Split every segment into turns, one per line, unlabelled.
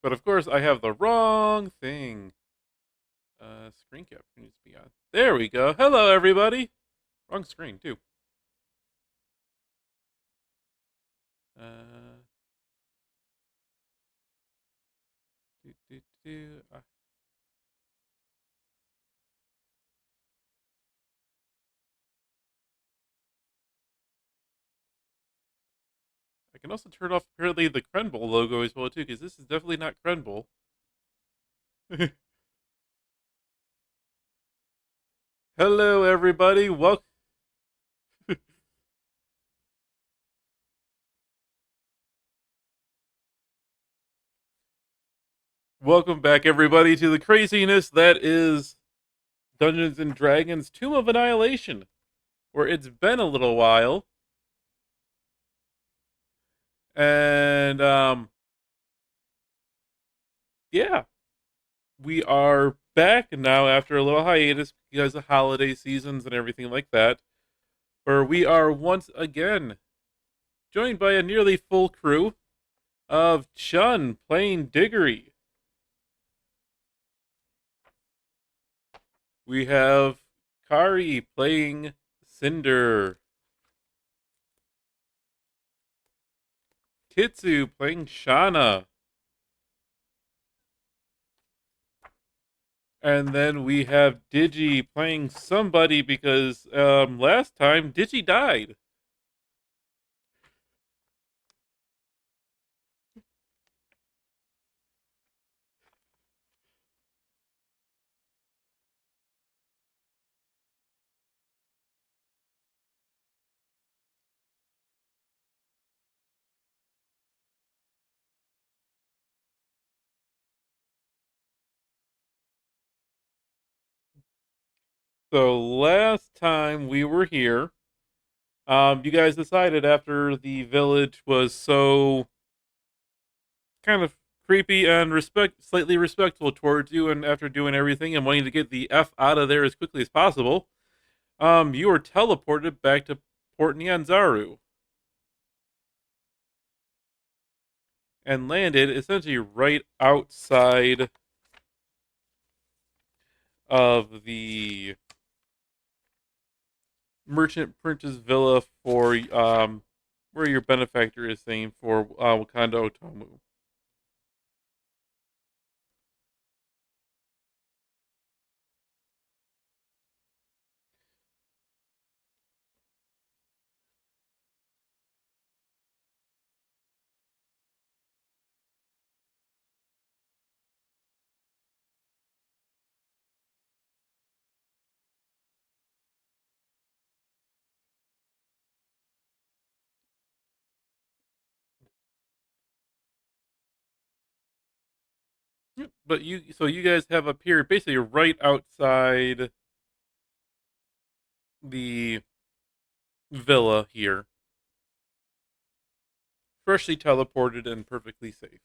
But of course, I have the wrong thing. Screen cap needs to be on. There we go. Hello, everybody. Wrong screen too. Uh, do, do, do. I can also turn off apparently the Krenbol logo as well too, because this is definitely not Krenbol. Hello, everybody. Welcome. Welcome back, everybody, to the craziness that is Dungeons and Dragons: Tomb of Annihilation, where it's been a little while, and yeah, we are back now after a little hiatus because of holiday seasons and everything like that. Where we are once again joined by a nearly full crew of Chun playing Diggory. We have Kari playing Cinder, Kitsu playing Shauna, and then we have Digi playing somebody because last time Digi died. So last time we were here, you guys decided after the village was so kind of creepy and slightly respectful towards you, and after doing everything and wanting to get the f out of there as quickly as possible, you were teleported back to Port Nyanzaru and landed essentially right outside of the merchant prince's villa for where your benefactor is staying for Wakanda Otomu. Yep. But you guys have appeared basically right outside the villa here, freshly teleported and perfectly safe.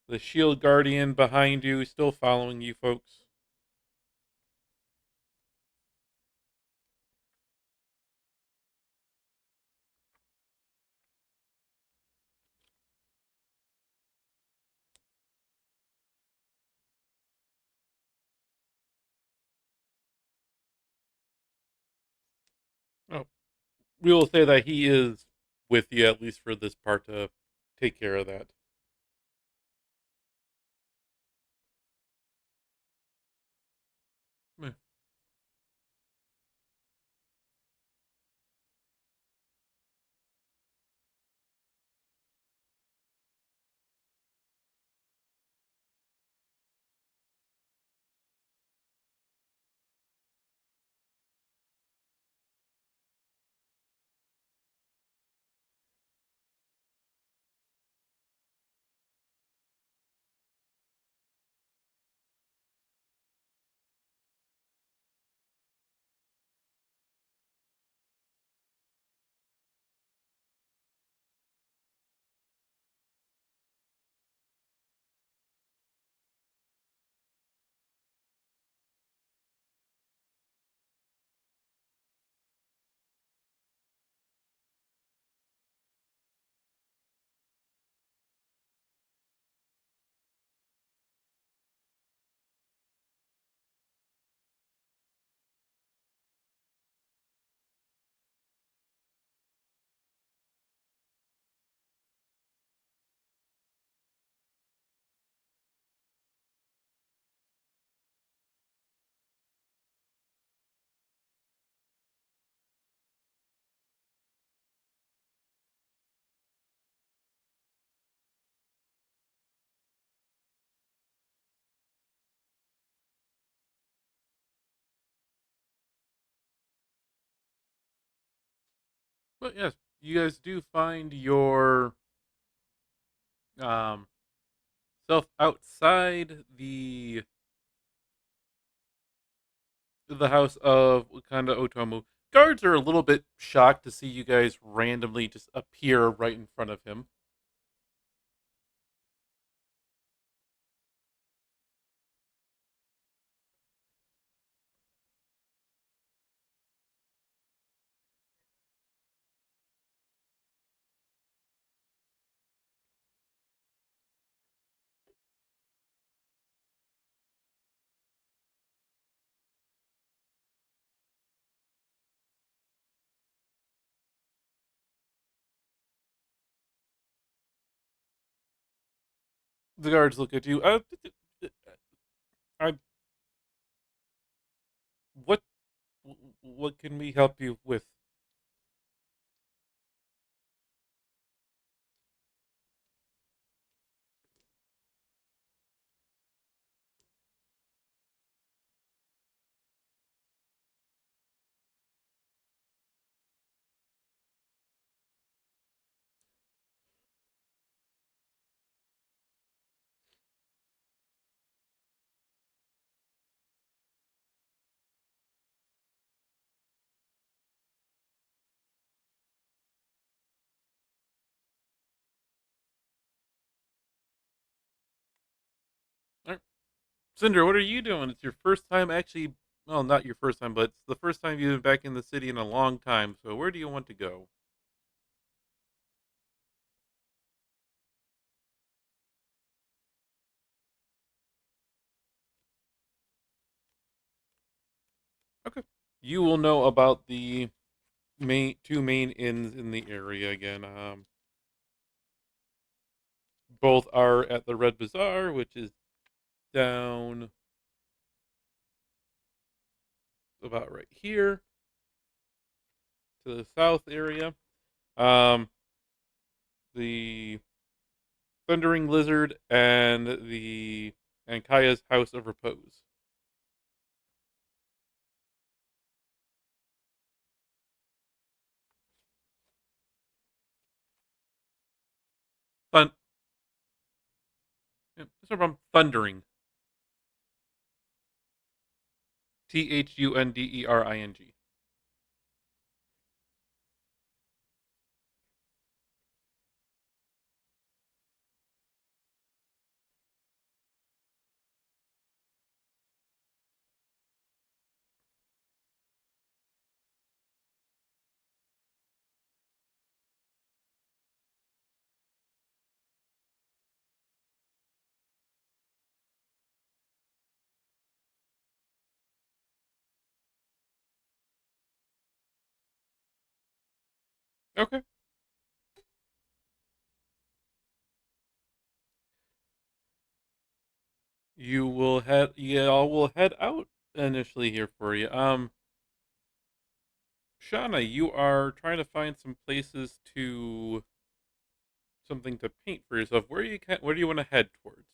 The shield guardian behind you is still following you folks. Oh, we will say that he is with you at least for this part to take care of that. Eh. But yes, you guys do find your um self outside the house of Wakanda Otomo. Guards are a little bit shocked to see you guys randomly just appear right in front of him. The guards look at you. I what what can we help you with? All right. Cinder, what are you doing? It's your first time actually. Well, not your first time, but it's the first time you've been back in the city in a long time. So where do you want to go? Okay. You will know about the two main inns in the area again. Both are at the Red Bazaar, which is down about right here to the south area. Um, the Thundering Lizard and Kaya's House of Repose. Fun. Yeah, it's from Thundering. Thundering. Okay. You all will head out initially here for you. Shauna, you are trying to find some places to something to paint for yourself. Where do you want to head towards?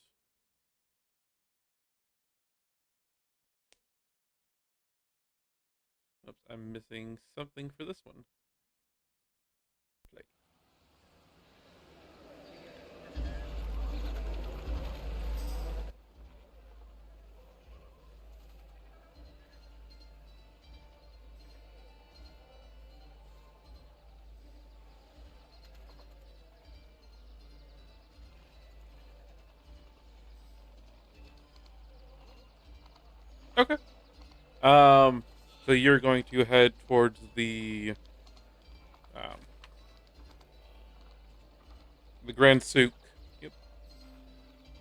Oops, I'm missing something for this one. Play. Okay. Um, so you're going to head towards um the Grand Souk. Yep.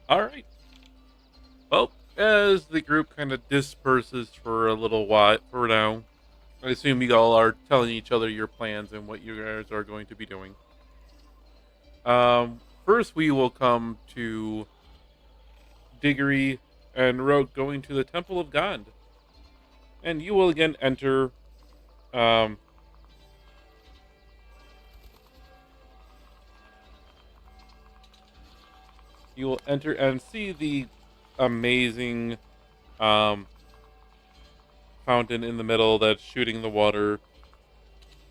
All right. Well, as the group kind of disperses for a little while for now, I assume you all are telling each other your plans and what you guys are going to be doing. First we will come to Diggory and Rogue going to the Temple of God, and you will again enter. Um, you will enter and see the amazing um fountain in the middle that's shooting the water.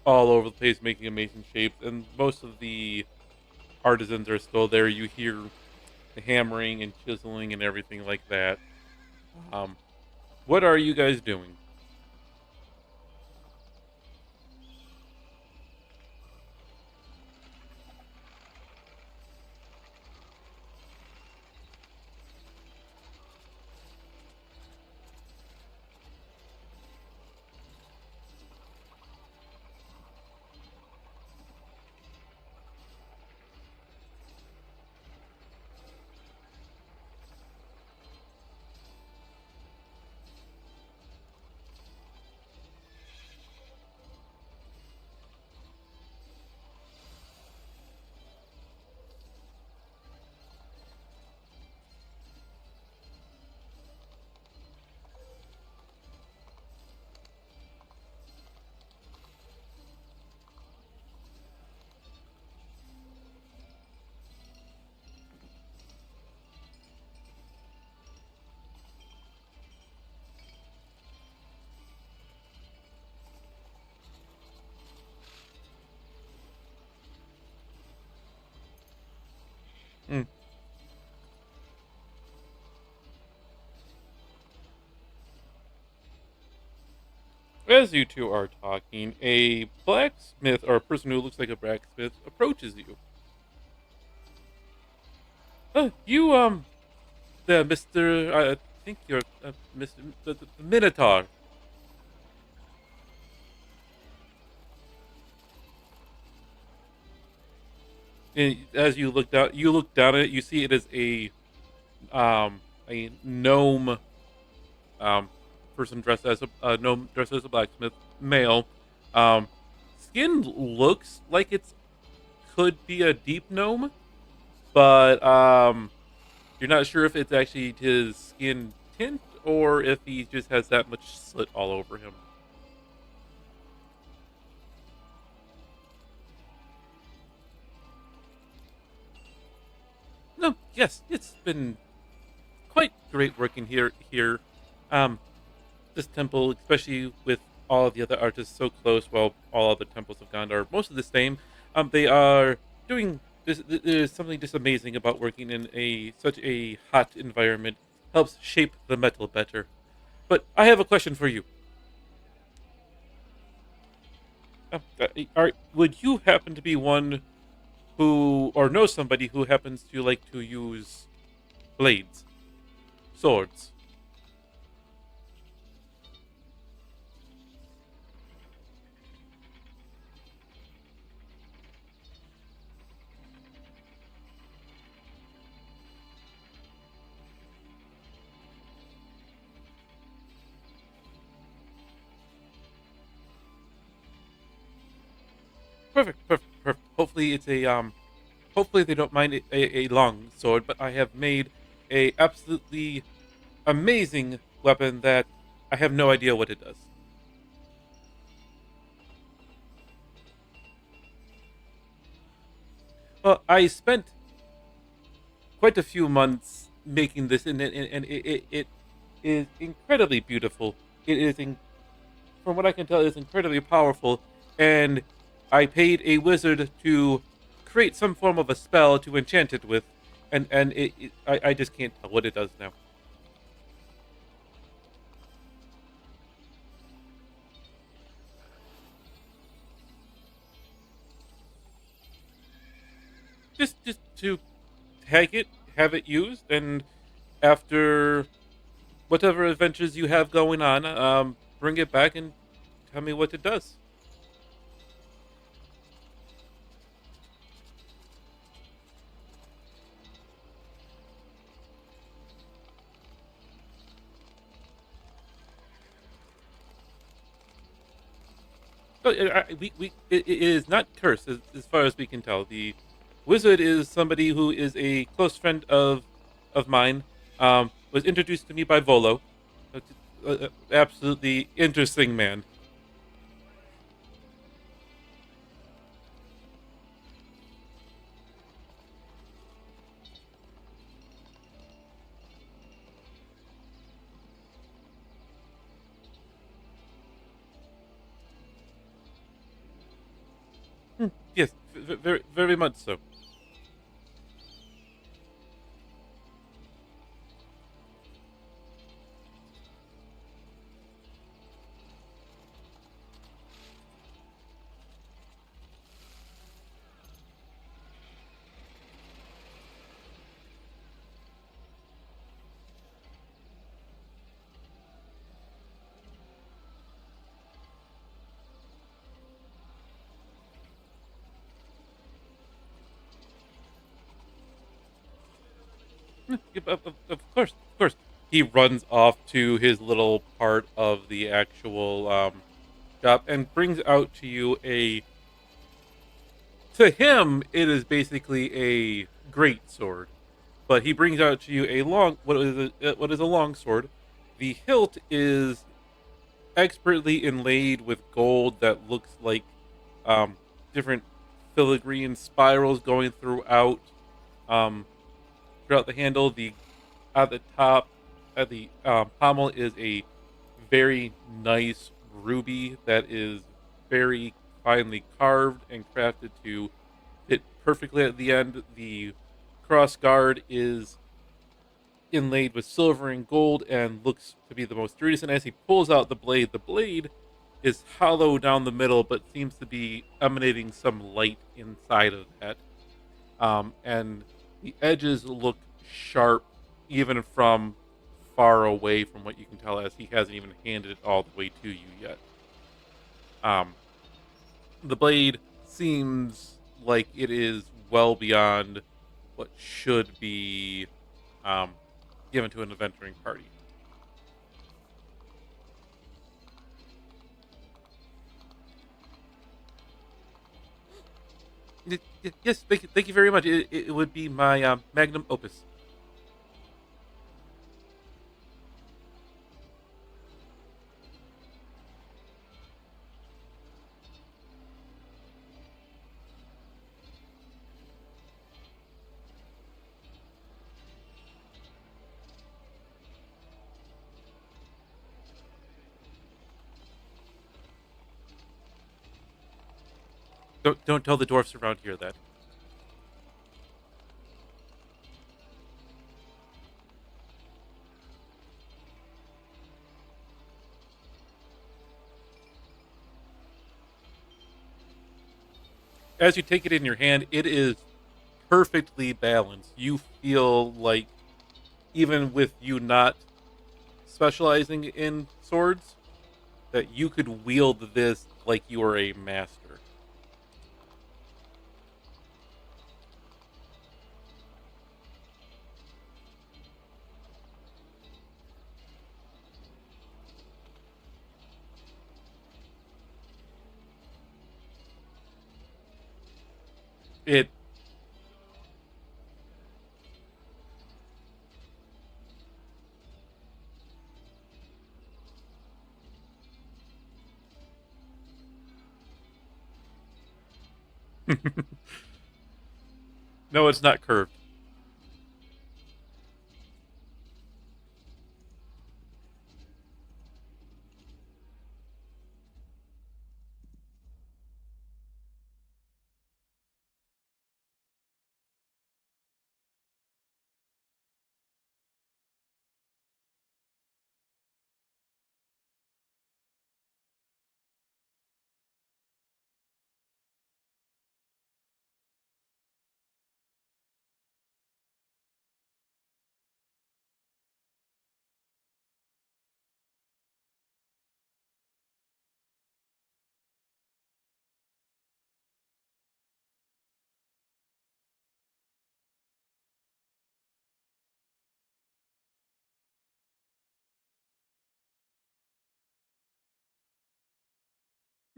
all over the place, making amazing shapes, and most of the artisans are still there. You hear the hammering and chiseling and everything like that. Um, what are you guys doing? Mm. As you two are talking, a blacksmith or a person who looks like a blacksmith approaches you. You the Mister. I think you're Mister the Minotaur. And as you look down at it. You see it is a gnome um person dressed as a gnome dressed as a blacksmith male. Um, skin looks like it's could be a deep gnome, but you're not sure if it's actually his skin tint or if he just has that much soot all over him. No, yes, it's been quite great working here. Um, this temple, especially with all of the other artists so close, while all other temples of Gondar are most of the same. They are doing this. There's something just amazing about working in a such a hot environment. Helps shape the metal better. But I have a question for you. Would you happen to be one who, or know somebody who happens to like to use blades, swords? Perfect, perfect, perfect. Hopefully it's a hopefully they don't mind a long sword, but I have made a absolutely amazing weapon that I have no idea what it does. Well, I spent quite a few months making this, and it is incredibly beautiful. It is, from what I can tell, it is incredibly powerful, and I paid a wizard to create some form of a spell to enchant it with, I just can't tell what it does now. Just to take it, have it used, and after whatever adventures you have going on, bring it back and tell me what it does. So it is not cursed as far as we can tell. The wizard is somebody who is a close friend of mine. Was introduced to me by Volo. Absolutely interesting man. Yes, very, very much so. Of course, of course. He runs off to his little part of the actual shop and brings out to you a. To him, it is basically a great sword, but he brings out to you a long. What is a long sword? The hilt is expertly inlaid with gold that looks like um, different filigree spirals going um, throughout the handle. The At the top, at the pommel is a very nice ruby that is very finely carved and crafted to fit perfectly at the end. The cross guard is inlaid with silver and gold and looks to be the most serious. And as he pulls out the blade is hollow down the middle, but seems to be emanating some light inside of that. And the edges look sharp even from far away from what you can tell, as he hasn't even handed it all the way to you yet. Um, the blade seems like it is well beyond what should be um, given to an adventuring party. Yes, thank you very much. It would be my magnum opus. Don't tell the dwarfs around here that. As you take it in your hand, it is perfectly balanced. You feel like, even with you not specializing in swords, that you could wield this like you are a master. It. No, it's not curved.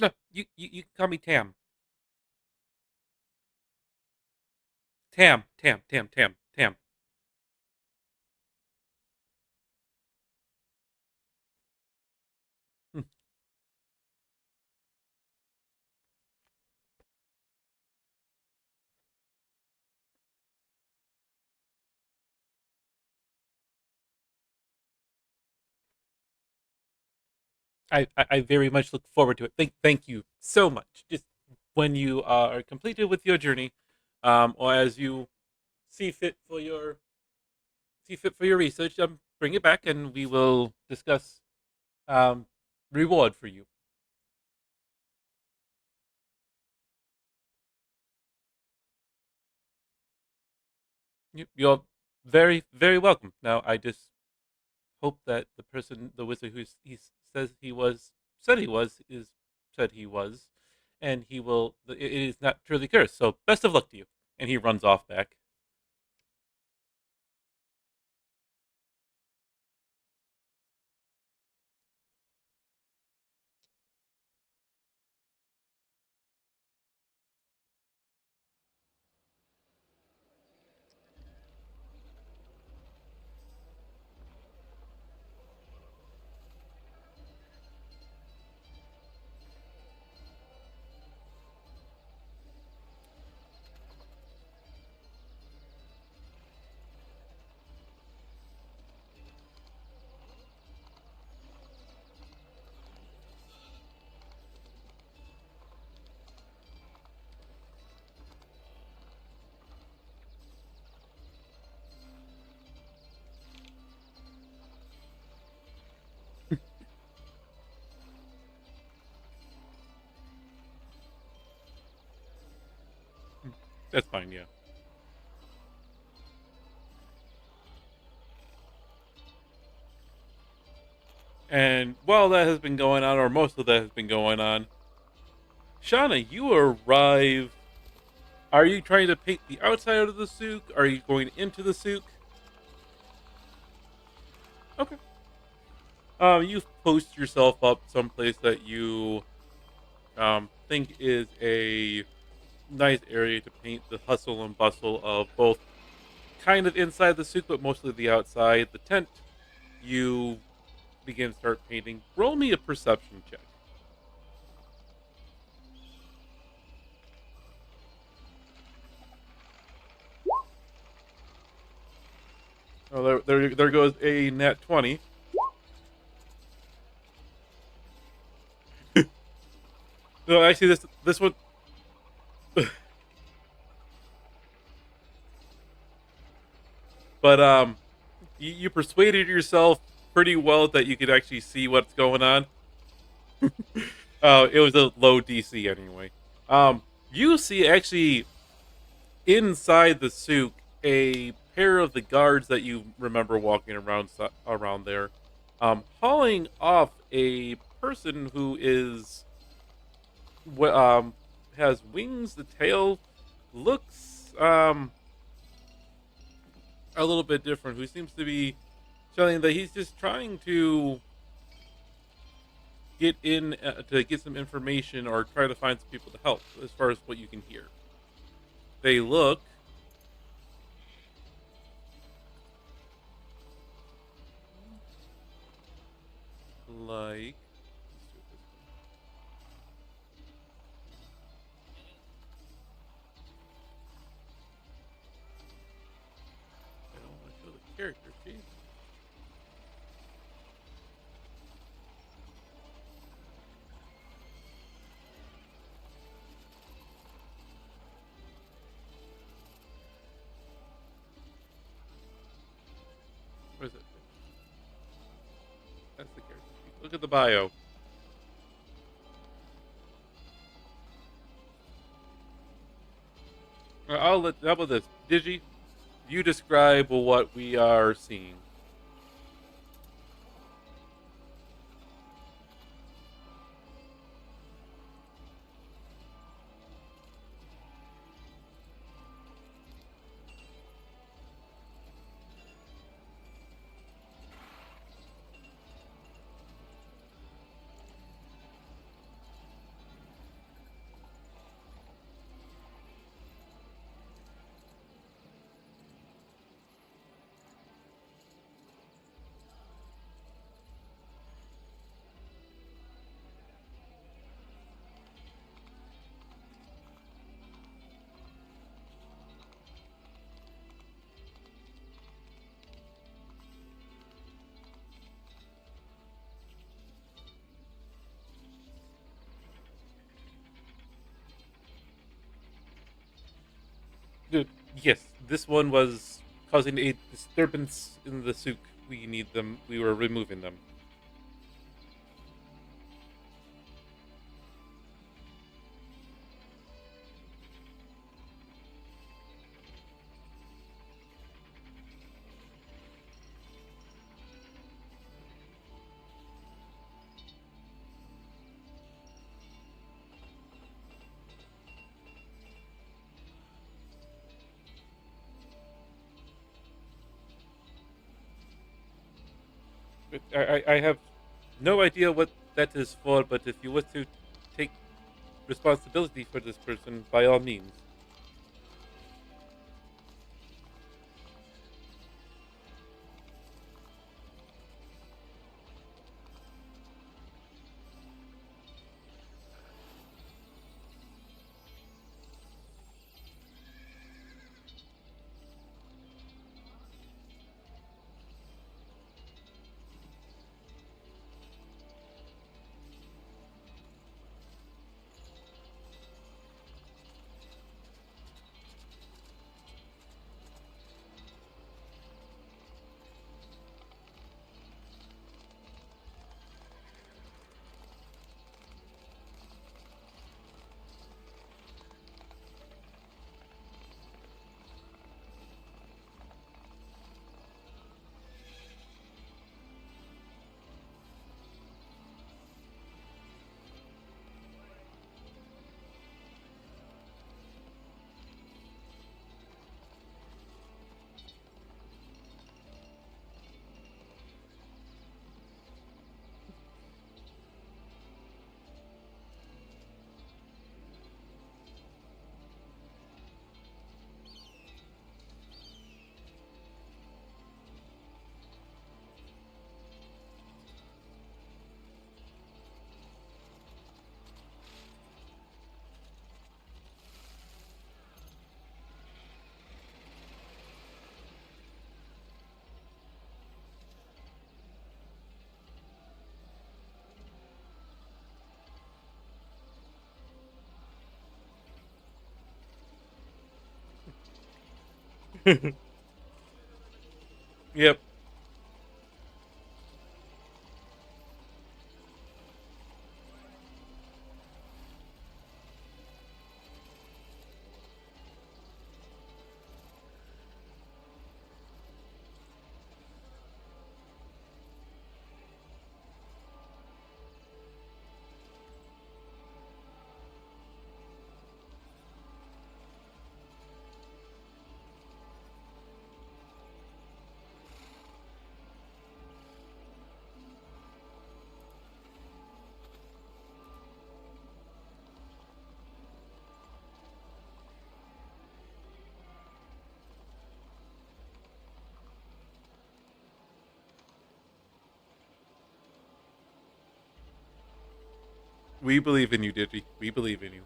No, you can call me Tam. Tam. Hmm. I very much look forward to it. Thank you so much. Just when you are completed with your journey, or as you see fit for your research, bring it back and we will discuss um, reward for you. You're very, very welcome. Now, I just hope that the person, the wizard who says he was, said he was, is said he was, and he will. It is not truly cursed. So, best of luck to you. And he runs off back. That's fine. Yeah. And while that has been going on, or most of that has been going on, Shauna, you arrive. Are you trying to paint the outside of the souk? Are you going into the souk? Okay. You post yourself up someplace that you think is a nice area to paint the hustle and bustle of both kind of inside the souk, but mostly the outside. The tent, you begin to start painting. Roll me a perception check. Oh, there goes a nat 20. No, actually, this one, but you persuaded yourself pretty well that you could actually see what's going on. It was a low DC anyway. You see actually inside the souk a pair of the guards that you remember walking around there, hauling off a person who is has wings. The tail looks a little bit different. Who seems to be showing that he's just trying to get in to get some information or try to find some people to help. As far as what you can hear, they look like. I don't want to show the character sheet. Where is it? That's the character sheet. Look at the bio. I'll let. How about this, Digi? You describe what we are seeing. Yes, this one was causing a disturbance in the souk. We need them. We were removing them. I have no idea what that is for, but if you wish to take responsibility for this person, by all means. Yep. We believe in you, Diddy. We believe in you.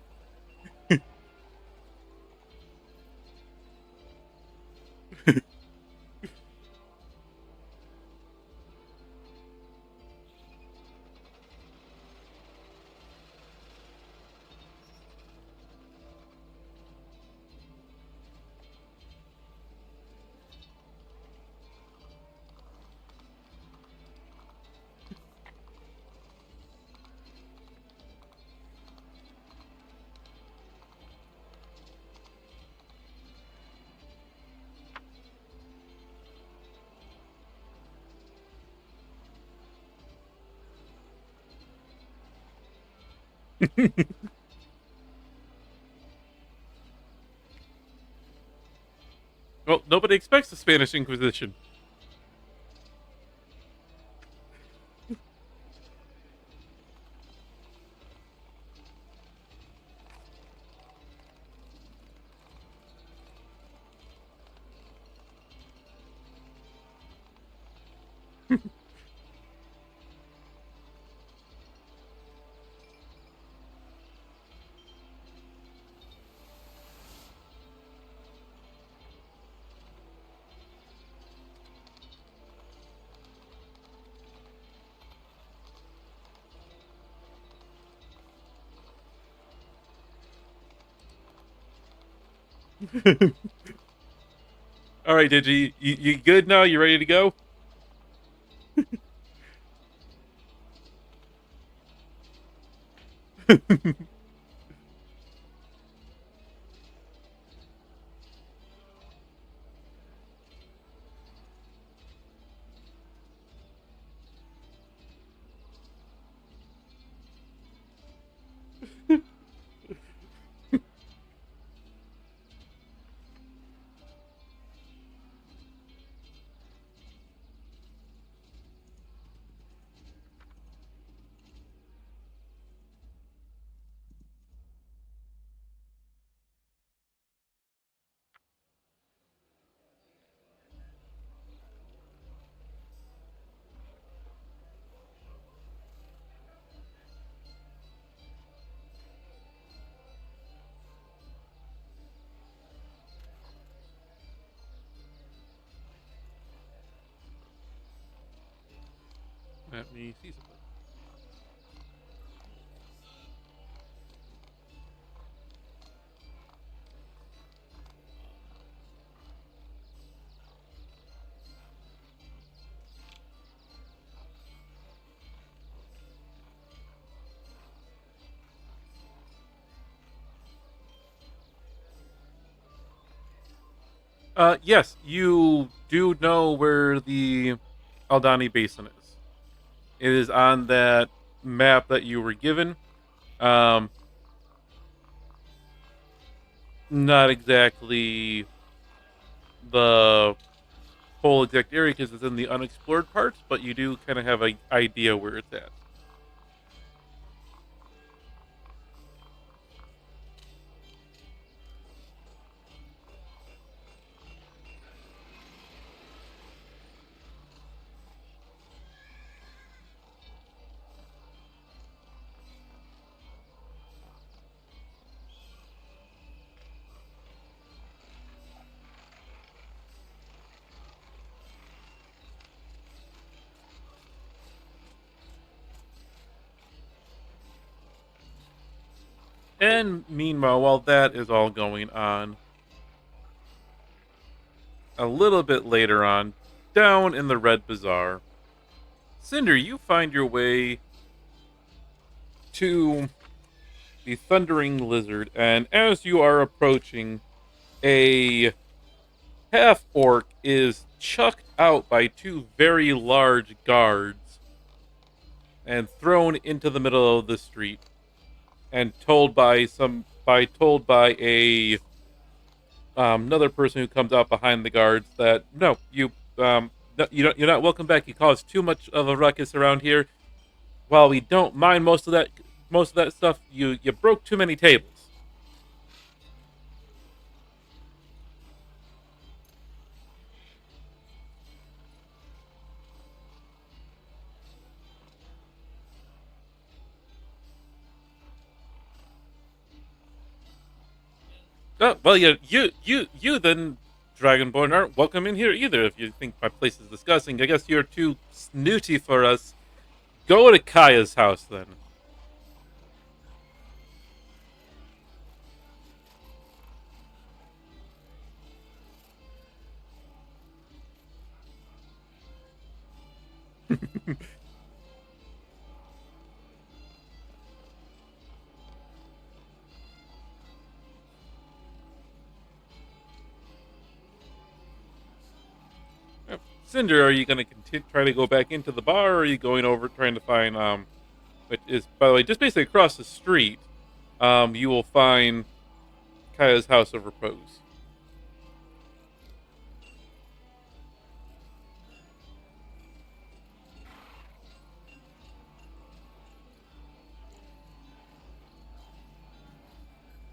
Well, nobody expects the Spanish Inquisition. All right, Digi, you good now? You ready to go? Let me see something. Yes, you do know where the Aldani Basin is. It is on that map that you were given. Um, Not exactly the whole exact area because it's in the unexplored parts, but you do kind of have an idea where it's at. And meanwhile, while that is all going on, a little bit later on, down in the Red Bazaar, Cinder, you find your way to the Thundering Lizard, and as you are approaching, a half orc is chucked out by two very large guards and thrown into the middle of the street and told by a another person who comes out behind the guards that no, no, you're not welcome back. You caused too much of a ruckus around here. While we don't mind most of that stuff, you broke too many tables. Oh, well, you then, Dragonborn, aren't welcome in here either. If you think my place is disgusting, I guess you're too snooty for us. Go to Kaya's house then. Cinder, are you going to try to go back into the bar, or are you going over trying to find which is, by the way, just basically across the street? You will find Kaya's house of repose.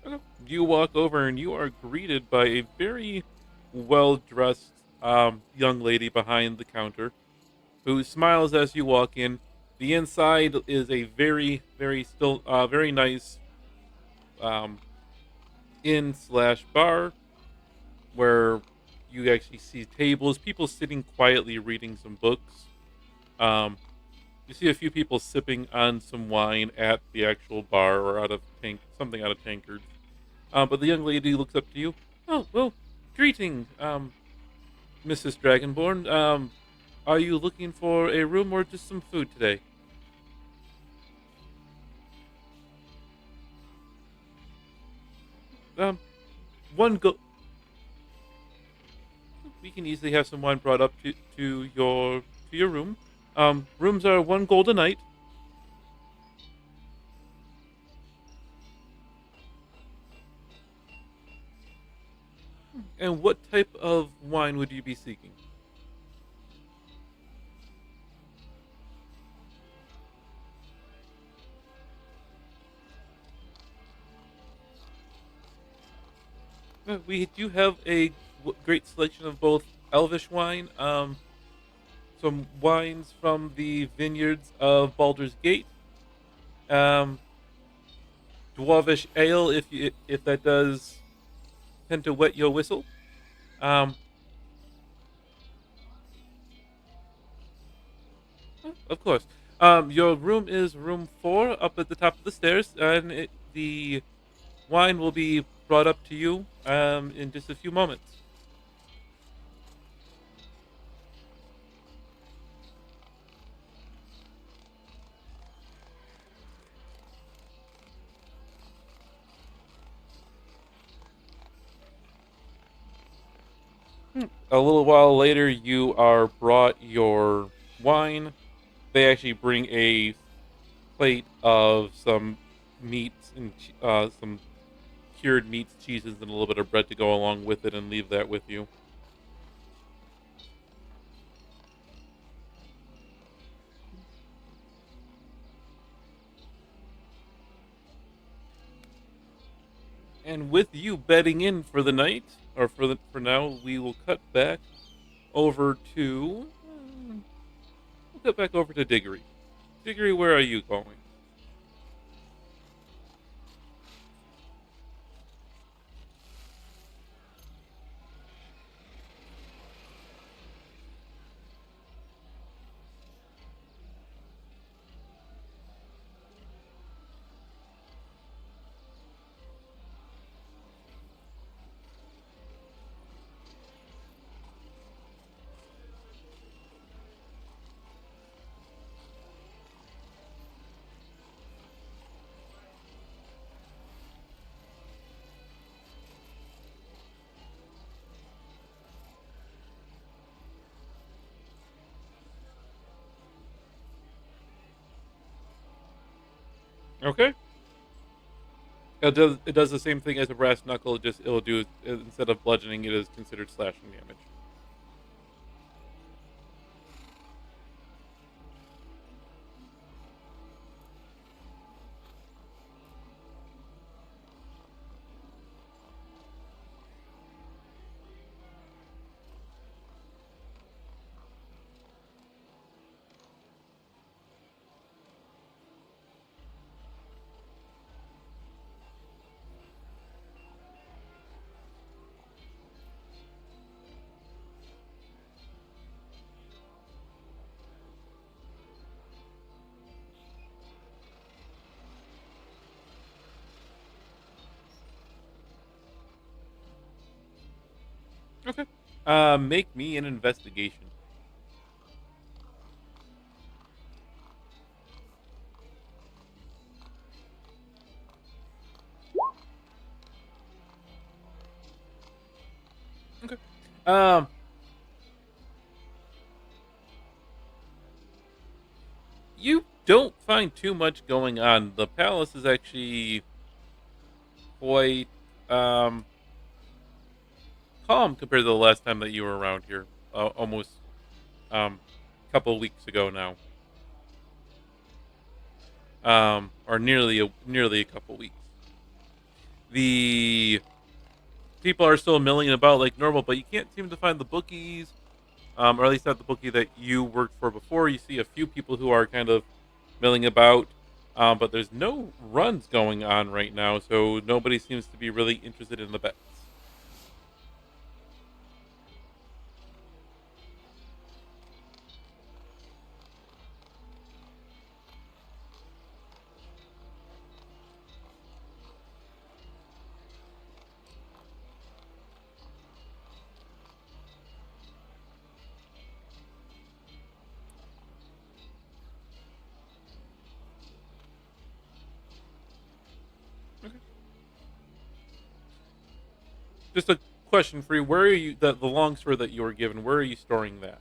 Okay. You walk over and you are greeted by a very well dressed young lady behind the counter who smiles as you walk in. The inside is a very nice um, inn slash bar where you actually see tables, people sitting quietly reading some books. Um, you see a few people sipping on some wine at the actual bar or out of something out of tankards. But the young lady looks up to you. Oh, well, greeting, Mrs. Dragonborn. Are you looking for a room or just some food today? Um, one go. We can easily have some wine brought up to your room. Rooms are one gold a night. And what type of wine would you be seeking? We do have a great selection of both Elvish wine, some wines from the vineyards of Baldur's Gate, um, Dwarvish ale, if that does tend to wet your whistle. Um, of course. Your room is room 4 up at the top of the stairs, and the wine will be brought up to you in just a few moments. A little while later, you are brought your wine. They actually bring a plate of some meats and some cured meats, cheeses, and a little bit of bread to go along with it, and leave that with you. And with you bedding in for the night, or for now, we will cut back over to we'll cut back over to Diggory. Diggory, where are you going? Okay. It does the same thing as a brass knuckle. Just it'll do instead of bludgeoning, it is considered slashing damage. Okay. Make me an investigation. Okay. Um, you don't find too much going on. The palace is actually quite um calm compared to the last time that you were around here. Almost couple weeks ago now. Or nearly a couple weeks. The people are still milling about like normal, but you can't seem to find the bookies, or at least not the bookie that you worked for before. You see a few people who are kind of milling about, but there's no runs going on right now, so nobody seems to be really interested in the bets. Just a question for you: where are you? The long sword that you were given. Where are you storing that?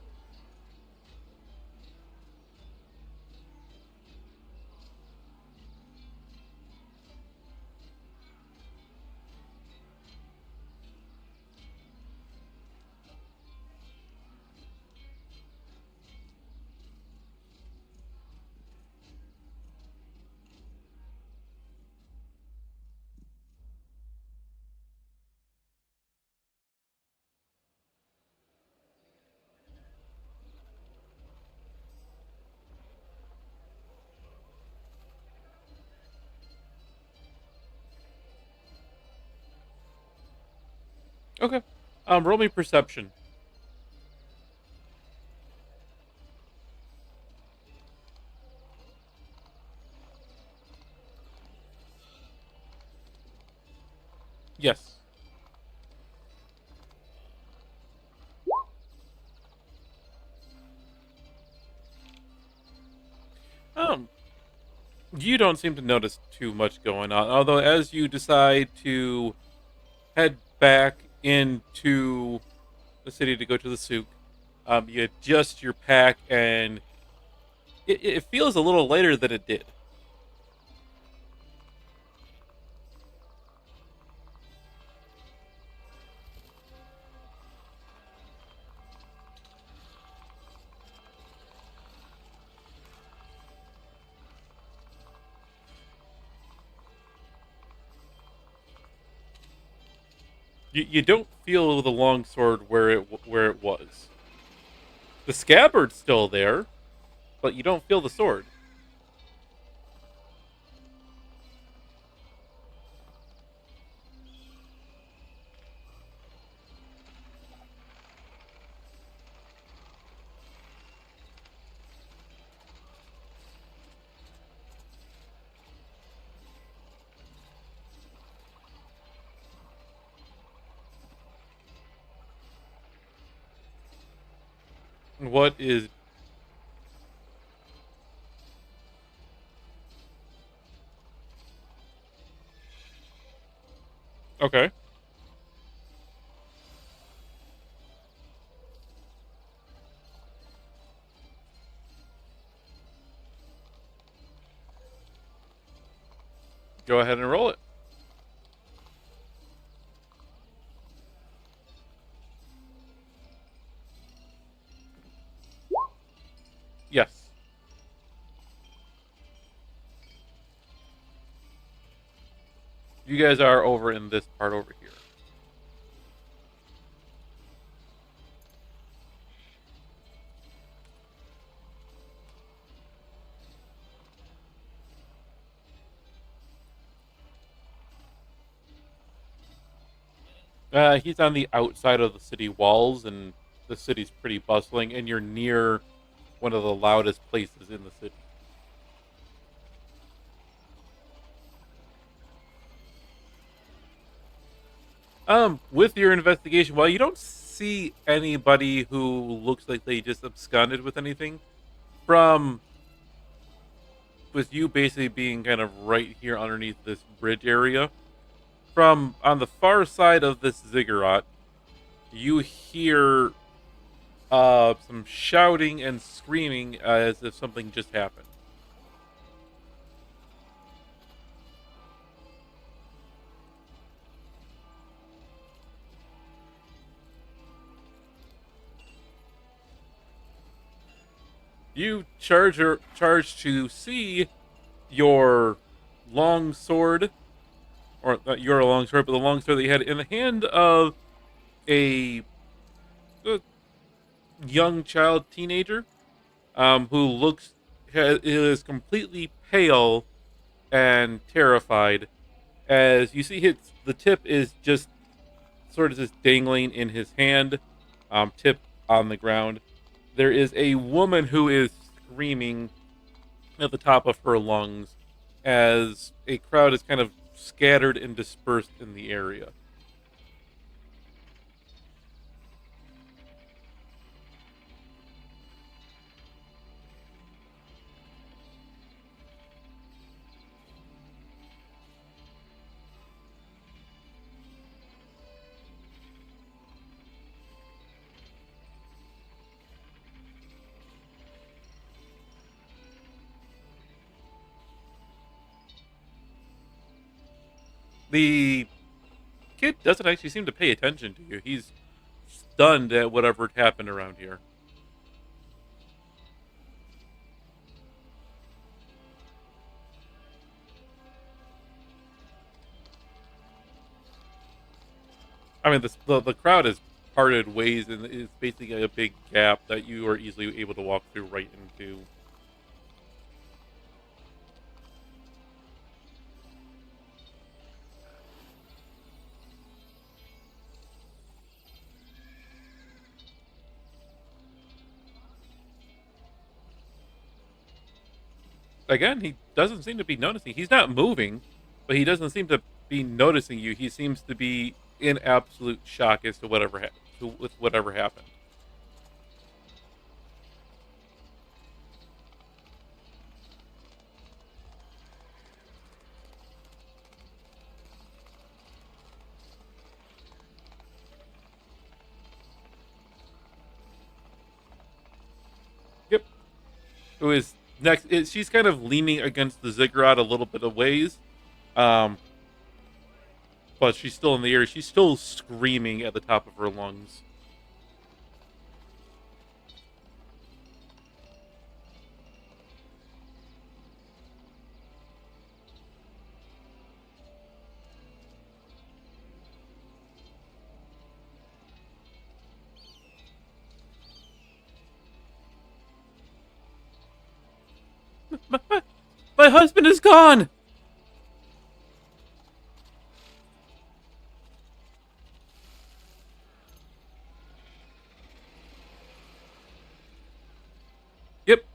Okay. Roll me perception. Yes. Um, you don't seem to notice too much going on. Although, as you decide to head back into the city to go to the souk, you adjust your pack, and it feels a little lighter than it did. You don't feel the longsword where it was. The scabbard's still there, but you don't feel the sword. What is okay? Go ahead and roll it. Yes, you guys are over in this part over here. He's on the outside of the city walls, and the city's pretty bustling, and you're near one of the loudest places in the city. With your investigation, while you don't see anybody who looks like they just absconded with anything, from with you basically being kind of right here underneath this bridge area, from on the far side of this ziggurat, you hear some shouting and screaming as if something just happened. You charge to see your long sword, or not your long sword, but the long sword that you had in the hand of a, uh young child teenager, who is completely pale and terrified. As you see, the tip is just sort of just dangling in his hand, tip on the ground. There is a woman who is screaming at the top of her lungs as a crowd is kind of scattered and dispersed in the area. The kid doesn't actually seem to pay attention to you. He's stunned at whatever happened around here. I mean, the crowd has parted ways, and it's basically a big gap that you are easily able to walk through right into. Again, he doesn't seem to be noticing. He's not moving, but he doesn't seem to be noticing you. He seems to be in absolute shock as to with whatever happened. Yep. It was next. She's kind of leaning against the ziggurat a little bit of ways, um, but she's still in the air. She's still screaming at the top of her lungs. My husband is gone. Yep.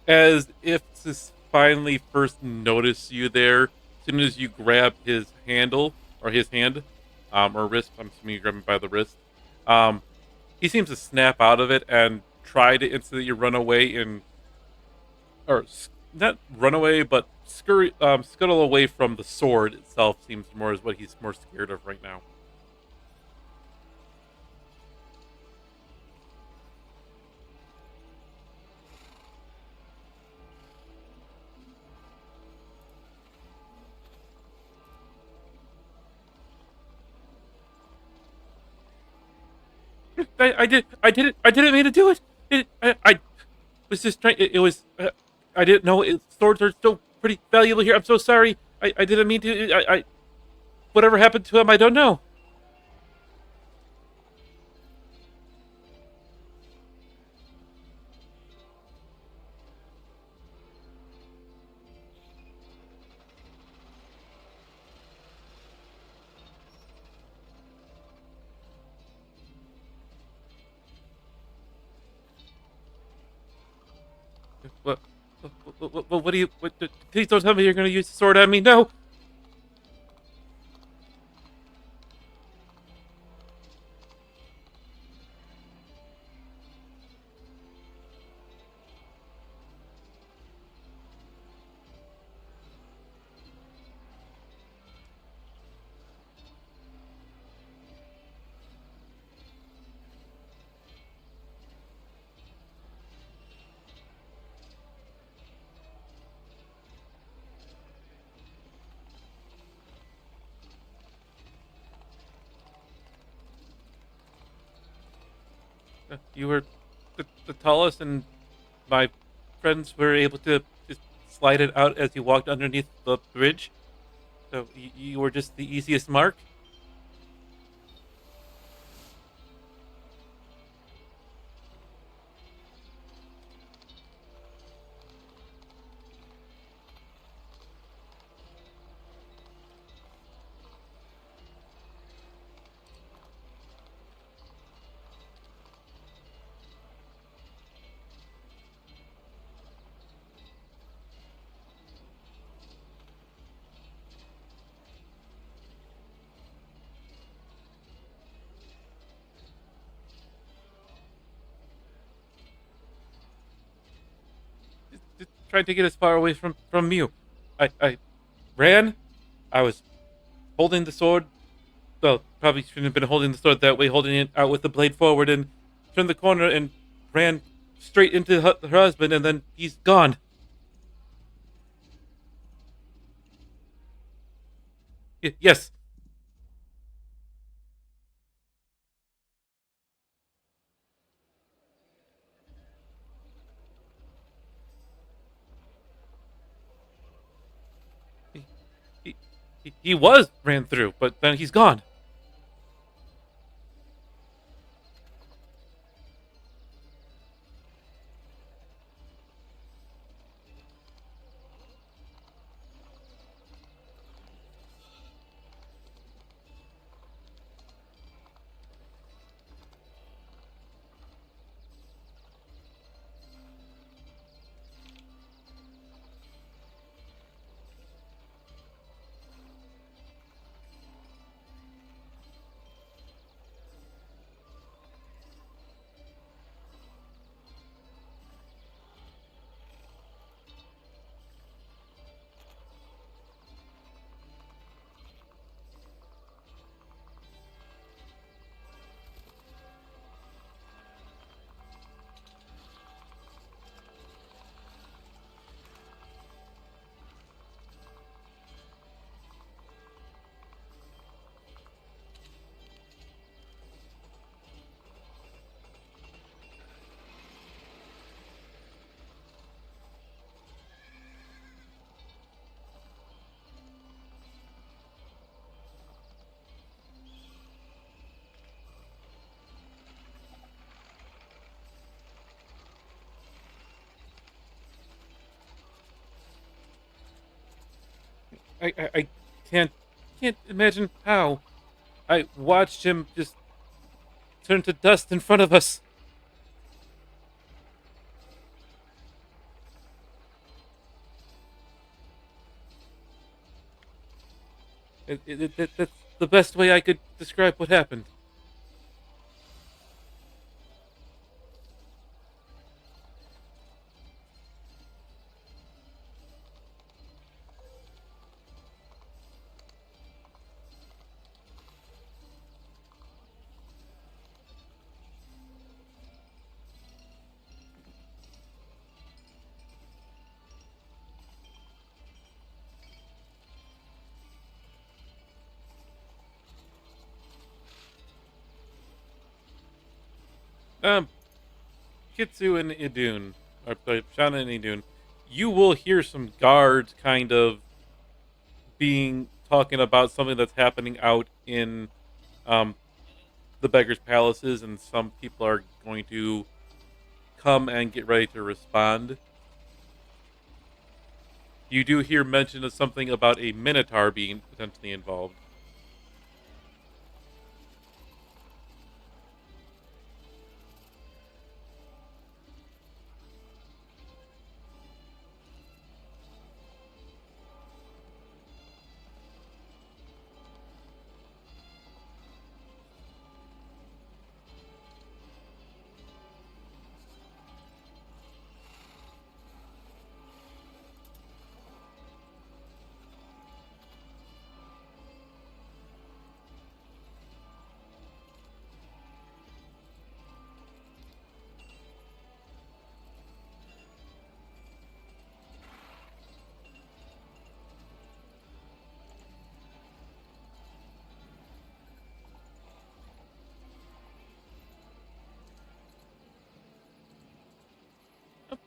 As if to finally first notice you there, as soon as you grab his handle or his hand, or wrist. I'm assuming you grab him by the wrist. Um, he seems to snap out of it and try to instantly run away and not run away, but scuttle away from the sword itself. Seems more is what he's more scared of right now. I didn't mean to do it. I was just trying. It was. I didn't know swords are still pretty valuable here. I'm so sorry. I didn't mean to. Whatever happened to him, I don't know. What? What do you? Please don't tell me you're going to use the sword on me. No. You were the tallest, and my friends were able to just slide it out as you walked underneath the bridge. So you were just the easiest mark. Just trying to get as far away from you. I ran. I was holding the sword. Well, probably shouldn't have been holding the sword that way, holding it out with the blade forward, and turned the corner and ran straight into her husband, and then he's gone. Yes, he, he was ran through, but then he's gone. I can't can't imagine how. I watched him just turn to dust in front of us. That's the best way I could describe what happened. Um, Kitsu and Idun, or sorry, Shana and Idun, you will hear some guards kind of being talking about something that's happening out in um the beggars' palaces, and some people are going to come and get ready to respond. You do hear mention of something about a minotaur being potentially involved.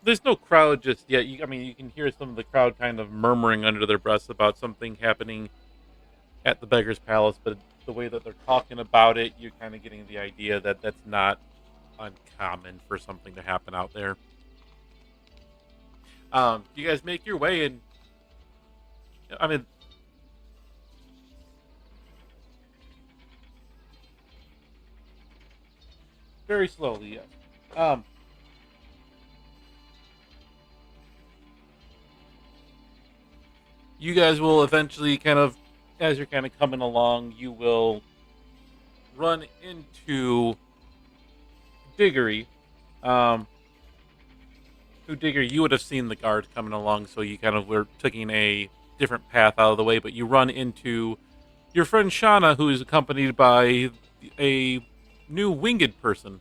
There's no crowd just yet. I mean, you can hear some of the crowd kind of murmuring under their breaths about something happening at the Beggar's Palace, but the way that they're talking about it, you're kind of getting the idea that that's not uncommon for something to happen out there. You guys make your way, and I mean, very slowly, yes. Um, you guys will eventually kind of, as you're kind of coming along, you will run into Diggory. Um, who Diggory, you would have seen the guard coming along, so you kind of were taking a different path out of the way, but you run into Your friend Shauna, who is accompanied by a new winged person.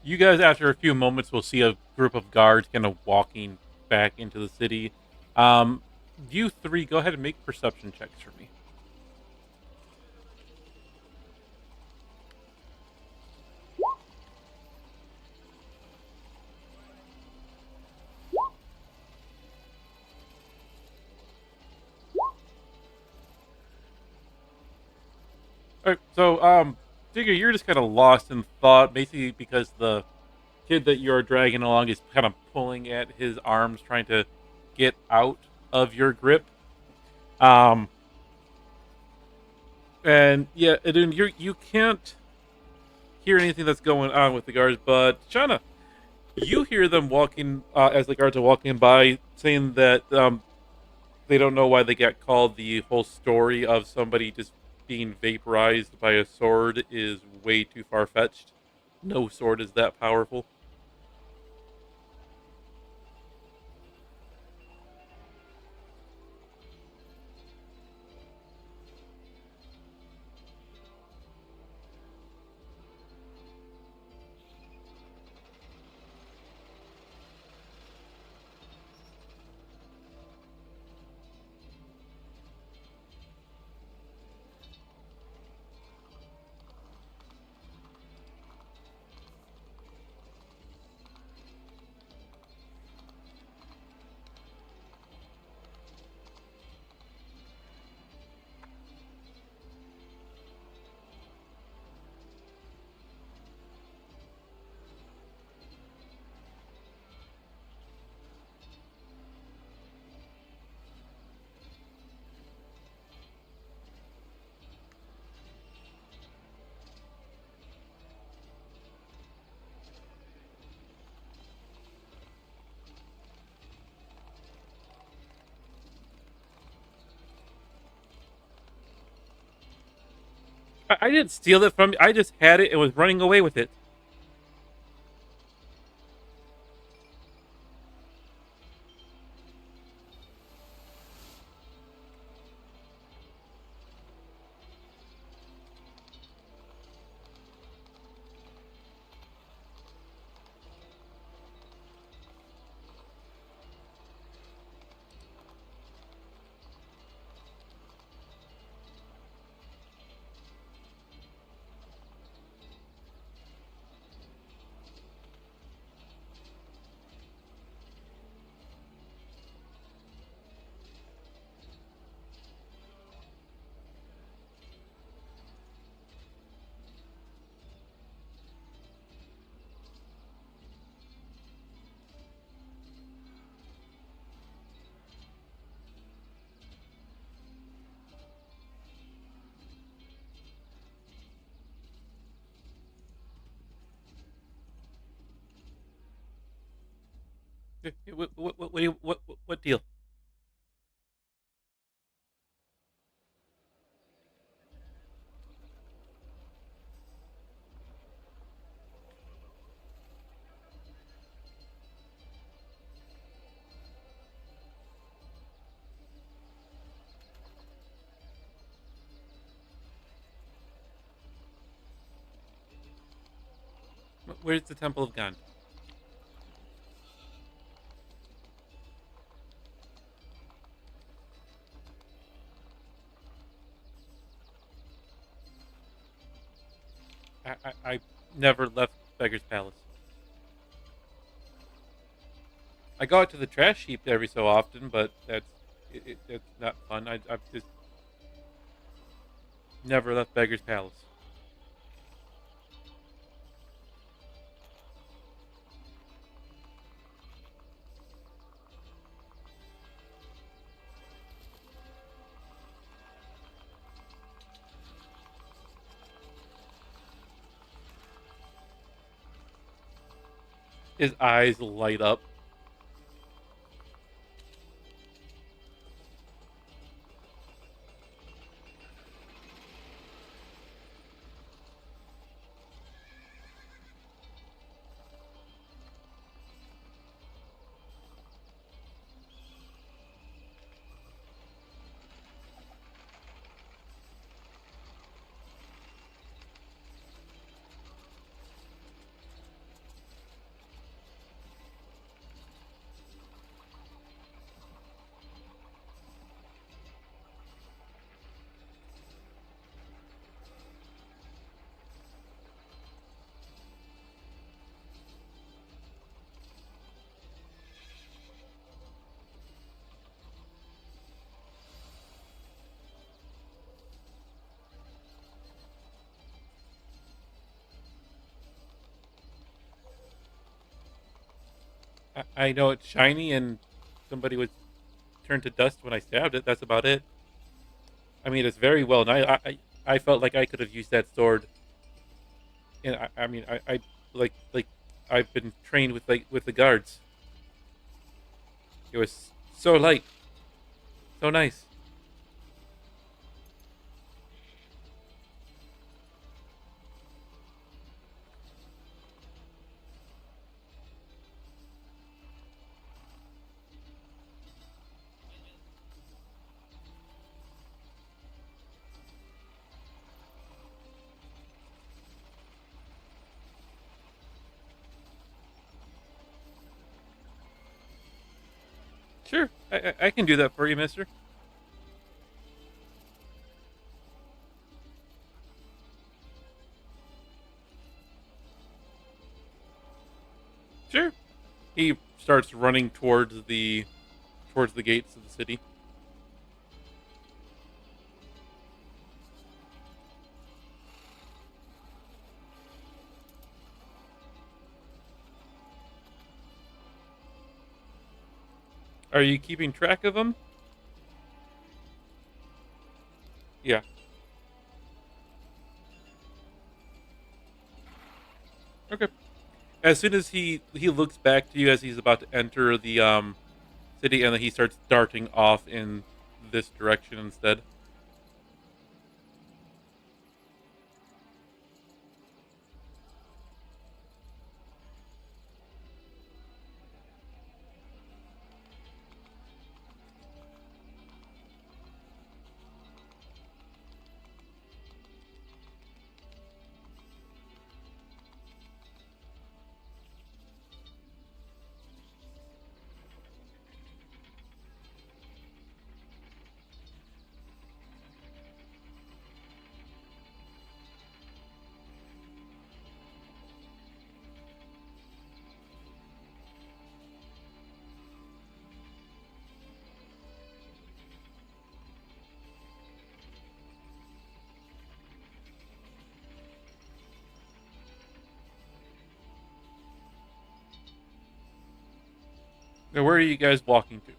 You guys, after a few moments, will see a group of guards kind of walking back into the city. You three, go ahead and make perception checks for me. All right, so Digger, you're just kind of lost in thought, basically because the kid that you're dragging along is kind of pulling at his arms, trying to get out of your grip. Um, and yeah, and you can't hear anything that's going on with the guards, but Shauna, you hear them walking as the guards are walking by, saying that they don't know why they got called. The whole story of somebody just being vaporized by a sword is way too far fetched. No sword is that powerful. I didn't steal it from you. I just had it and was running away with it. What deal? Where's the Temple of Gand? I never left Beggar's Palace. I go out to the trash heap every so often, but that's not fun. I've just never left Beggar's Palace. His eyes light up. I know it's shiny, and somebody was turned to dust when I stabbed it. That's about it. I mean, it's very well. And I felt like I could have used that sword. And I mean, I like I've been trained with the guards. It was so light, so nice. Sure, I can do that for you, Mister. Sure. He starts running towards the gates of the city. Are you keeping track of them? Yeah. Okay. As soon as he looks back to you as he's about to enter the city, and then he starts darting off in this direction instead. Now, where are you guys walking to?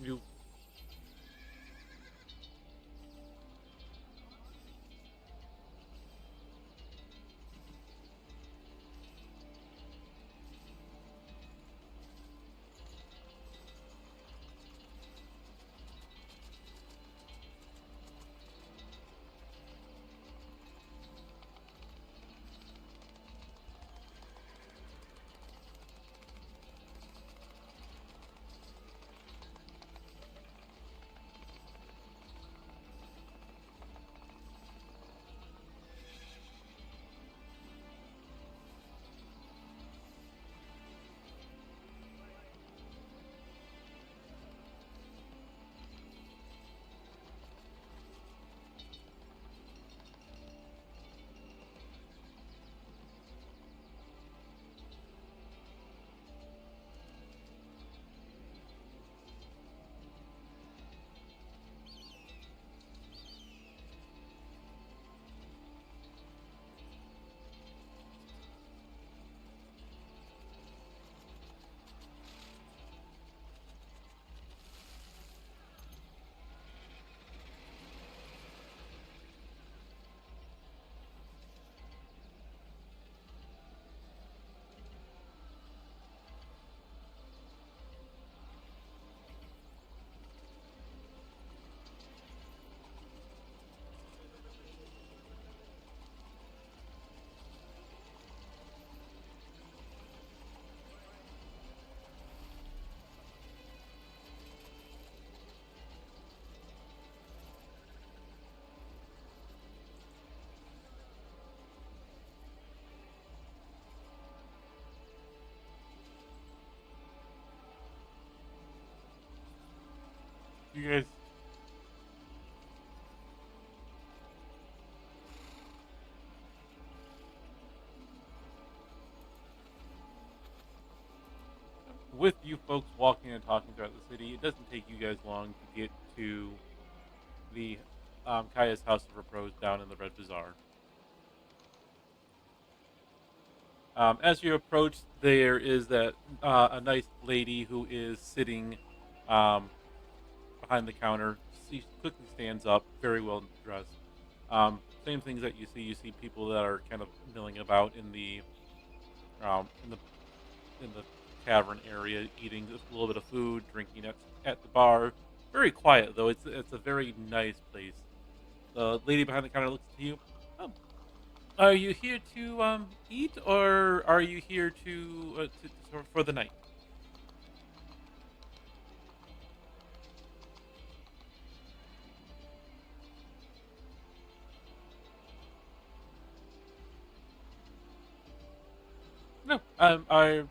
You you guys with you folks walking and talking throughout the city, it doesn't take you guys long to get to the Kaya's House of Repose down in the Red Bazaar. As you approach, there is that a nice lady who is sitting um, behind the counter. She quickly stands up, very well dressed. Same things that you see. You see people that are kind of milling about in the um, in the in the tavern area, eating a little bit of food, drinking at the bar. Very quiet though. It's a very nice place. The lady behind the counter looks to you. Oh, are you here to eat, or are you here for the night? No. Are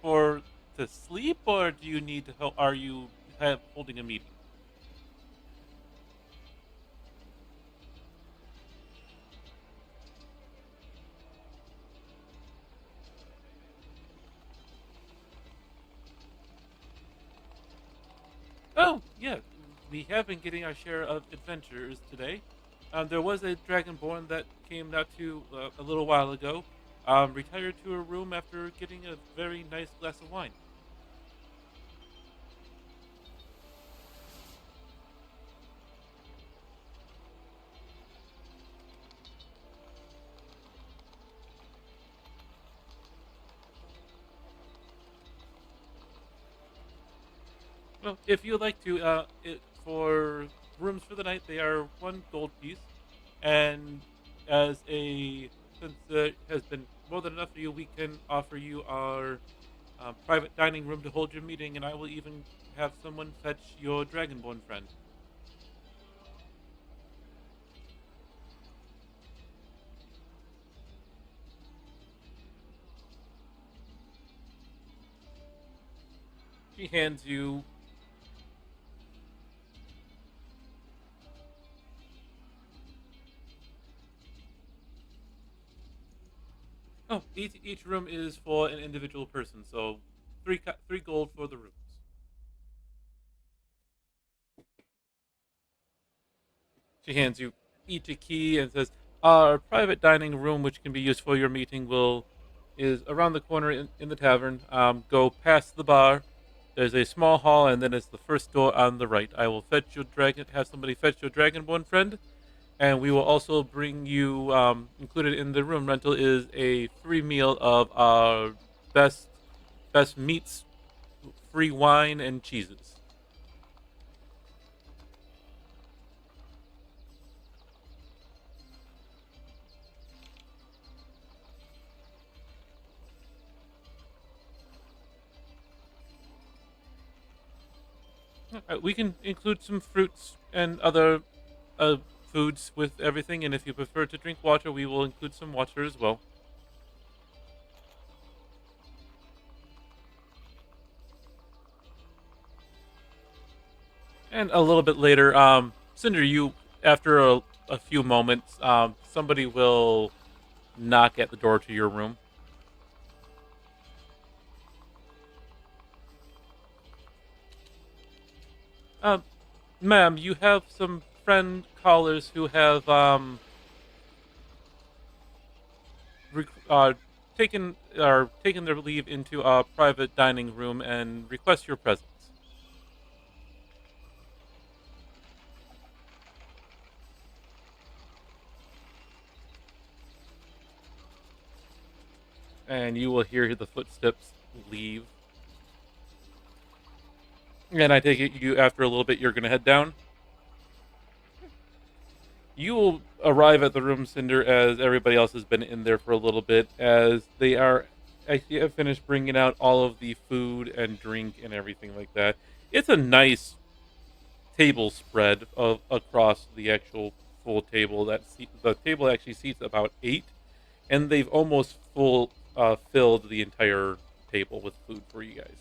for to sleep, or do you need to help? Are you holding a meeting? Oh, yeah. We have been getting our share of adventures today. There was a dragonborn that came not too a little while ago. Retired to her room after getting a very nice glass of wine. Well, if you'd like to, for rooms for the night, they are 1 gold piece, and as a since it has been more than enough for you, we can offer you our private dining room to hold your meeting, and I will even have someone fetch your dragonborn friend. She hands you. Oh, each room is for an individual person, so 3 gold for the rooms. She hands you each a key and says, "Our private dining room, which can be used for your meeting, will is around the corner in the tavern. Go past the bar. There's a small hall, and then it's the first door on the right. I will fetch your dragon. Have somebody fetch your dragonborn friend, and we will also bring you. Included in the room rental is a free meal of our best best meats, free wine, and cheeses. We can include some fruits and other uh, foods with everything, and if you prefer to drink water, we will include some water as well. And a little bit later, Cinder, you after a few moments, somebody will knock at the door to your room. Um, Ma'am, you have some friend callers who have taken taken their leave into a private dining room and request your presence. And you will hear the footsteps leave. And I take it you after a little bit you're gonna head down. You will arrive at the room, Cinder, as everybody else has been in there for a little bit, as they are actually have finished bringing out all of the food and drink and everything like that. It's a nice table spread of across the actual full table. The table actually seats about 8, and they've almost filled the entire table with food for you guys.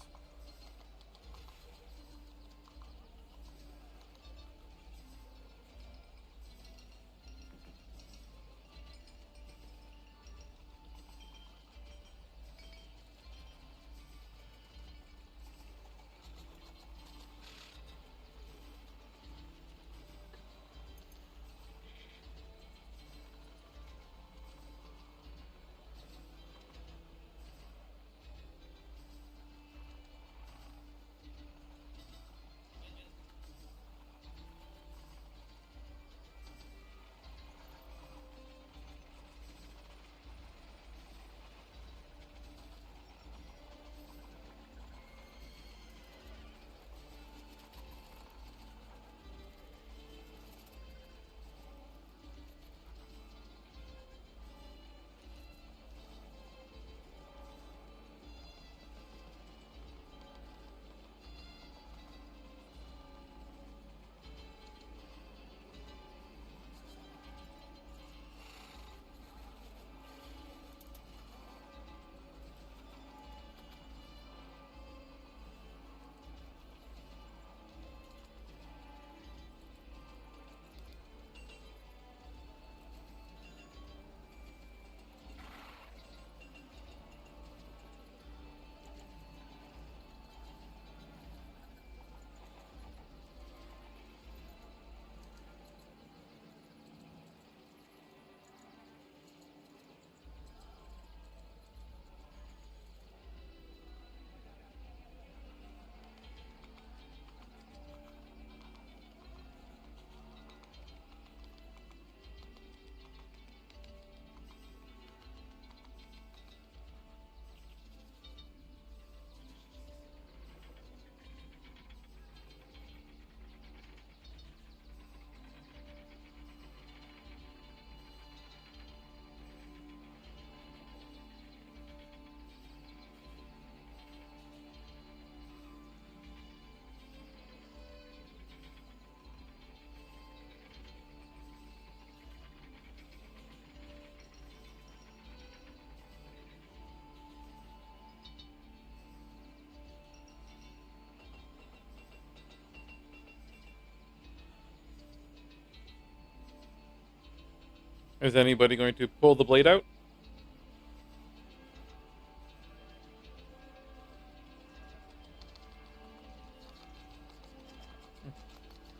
Is anybody going to pull the blade out?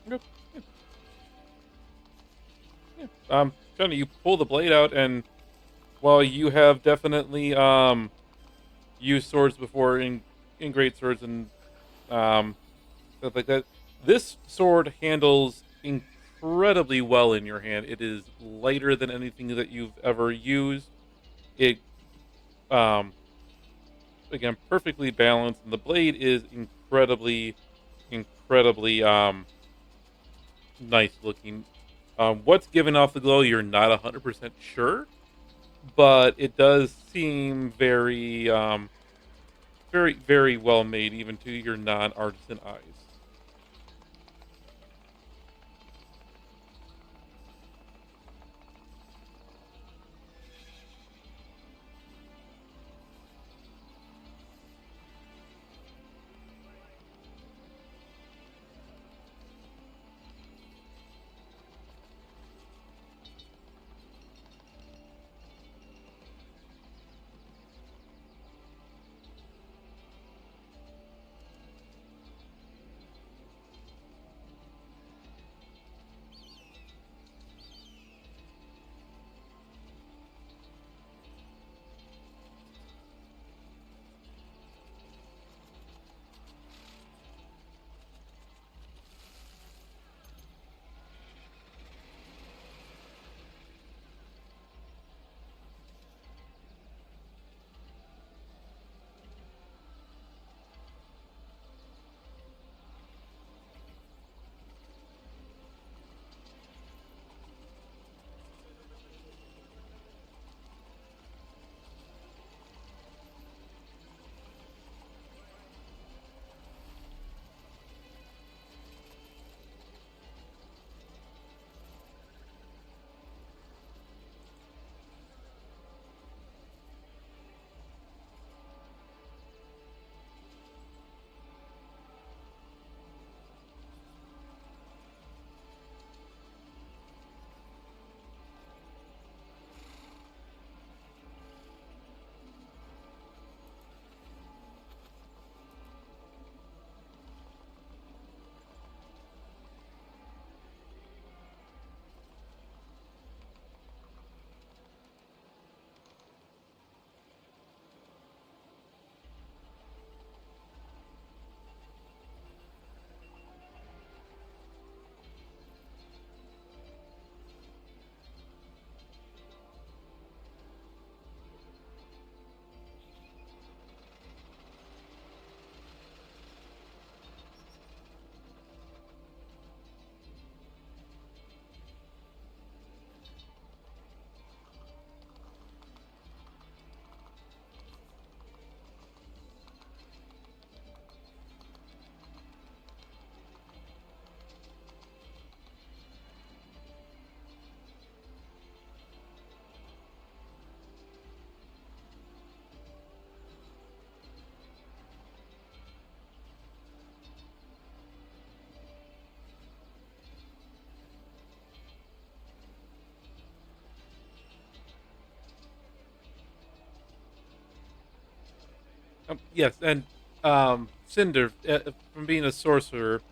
Nope. Yeah. Johnny, you pull the blade out, and while you have definitely used swords before in great swords and stuff like that. This sword handles incredibly well in your hand. It is lighter than anything that you've ever used. It um again perfectly balanced, and the blade is incredibly nice looking. What's giving off the glow, you're not 100% sure, but it does seem very well made, even to your non-artisan eyes. Yes, and Cinder, from being a sorcerer,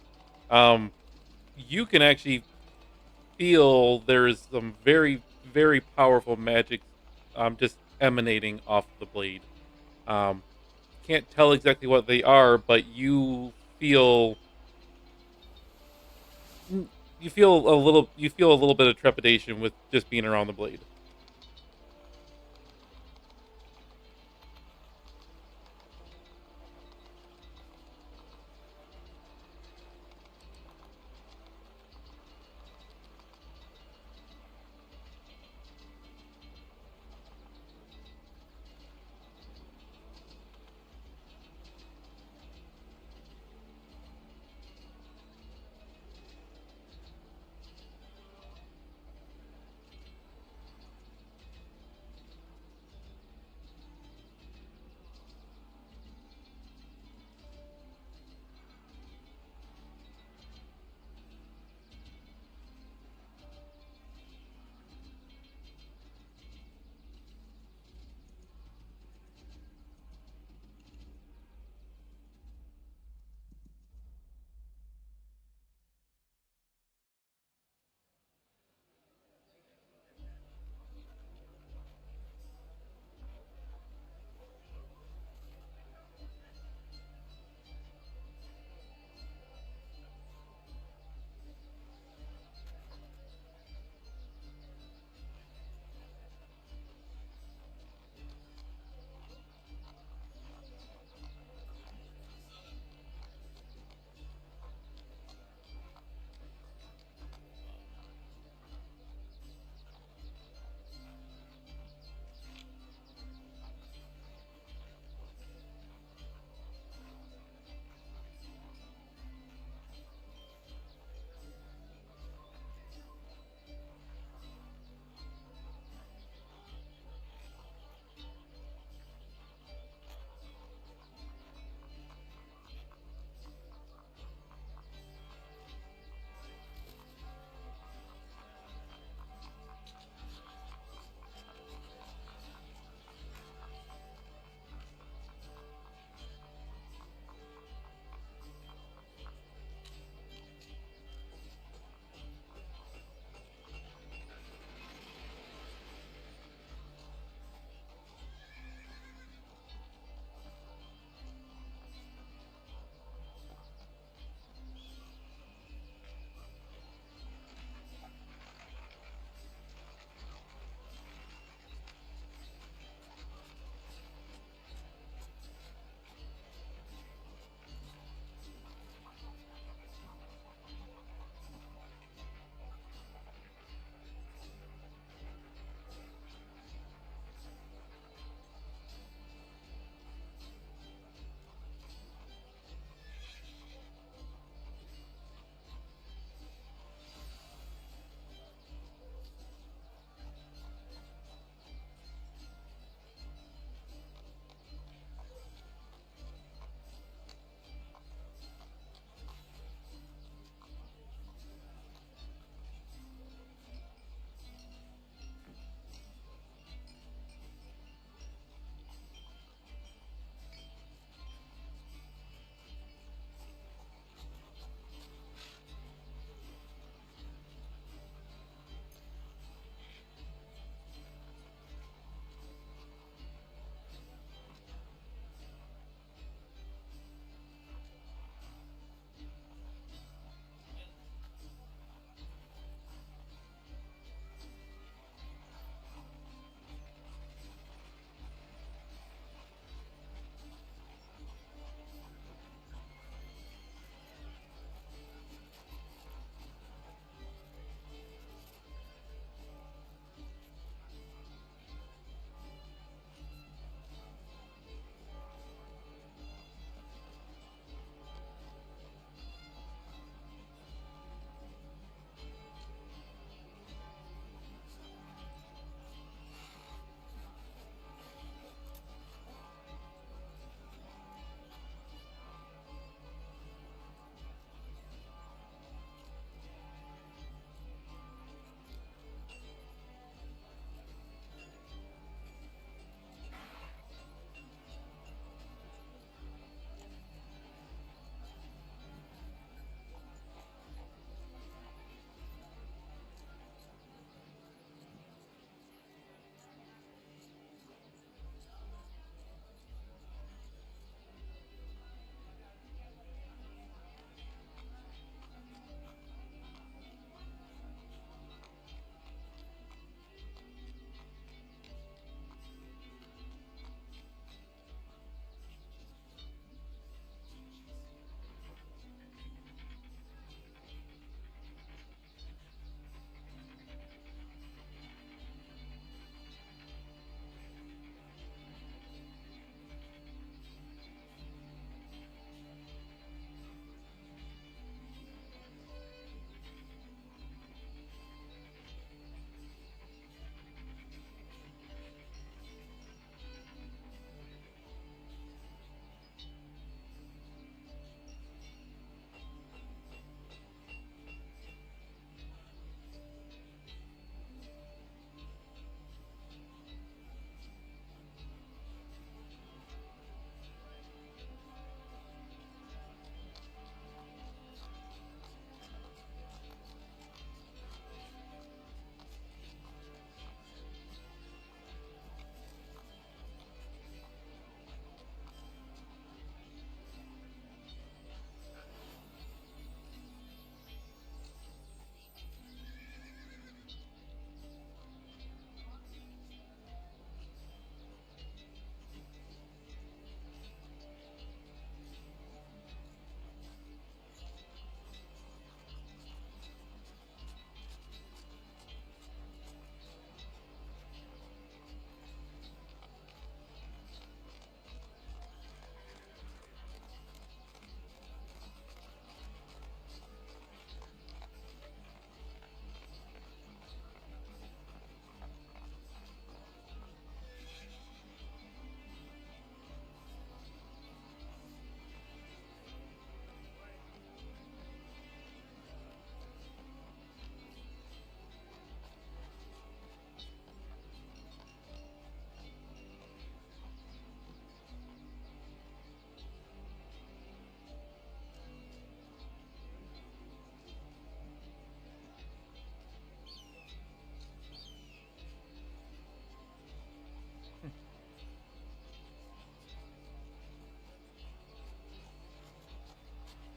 um, you can actually feel there's some very powerful magic just emanating off the blade. Um, can't tell exactly what they are, but mm, you feel a little bit of trepidation with just being around the blade.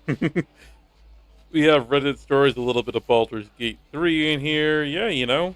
We have Reddit stories, a little bit of Baldur's Gate 3 in here. Yeah,